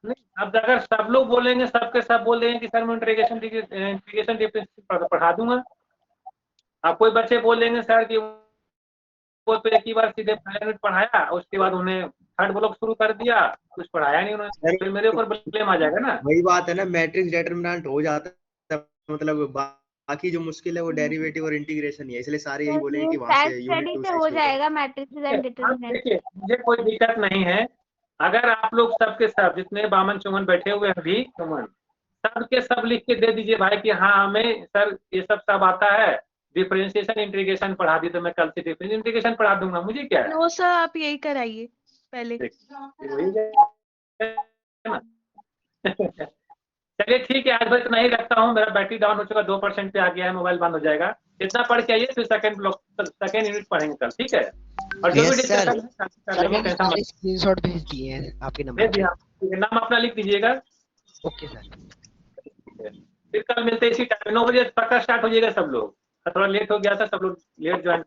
नहीं, अब अगर सब लोग बोलेंगे, सबके सब बोल देंगे कि सर मैं इंटीग्रेशन डिफरेंशियल पढ़ा दूंगा। अब कोई बच्चे बोल देंगे सर कि वो तो एक ही बार सीधे पहले यूनिट पढ़ाया, उसके बाद उन्हें थर्ड ब्लॉक शुरू कर दिया, कुछ पढ़ाया नहीं उन्होंने, फिर मेरे ऊपर ब्लेम आ जाएगा ना। वही बात है ना, मैट्रिक्स डिटरमिनेंट हो जाता है, मतलब बाकी जो मुश्किल है वो डेरिवेटिव और इंटीग्रेशन ही है, इसलिए सारे यही बोलेंगे कि वहां से यूनिट 2 से से हो शुरू करो। जाएगा मैट्रिसेस एंड आप डिटरमिनेंट। देखिए, मुझे कोई दिक्कत नहीं है अगर आप लोग सबके सब जितने बामन चुमन बैठे हुए हैं अभी चुमन, सबके सब लिख के दे दीजिए भाई कि हाँ हमें सर ये सब आता है, डिफरेंशिएशन इंटीग्रेशन पढ़ा दी तो मैं कल से डिफरेंशिएशन इंटीग्रेशन पढ़ा दूंगा, मुझे क्या है। नो सर, आप यही कराइए पहले। चलिए ठीक है, आज बस इतना ही रखता हूँ, मेरा बैटरी डाउन हो चुका, 2% पे आ गया है, मोबाइल बंद हो जाएगा। इतना पढ़ के आइए, फिर सेकंड यूनिट पढ़ेंगे कल, ठीक है। और जो भी Yes, sir. डिस्कशन सर मैंने सारे स्क्रीनशॉट भेज दिए हैं आपके नंबर भेज पे। दिया, नाम अपना लिख दीजिएगा। Okay sir. फिर कल मिलते हैं इसी टाइम 9 बजे, पक्का स्टार्ट हो जाएगा सब लोग। थोड़ा लेट हो गया था, सब लोग लेट ज्वाइन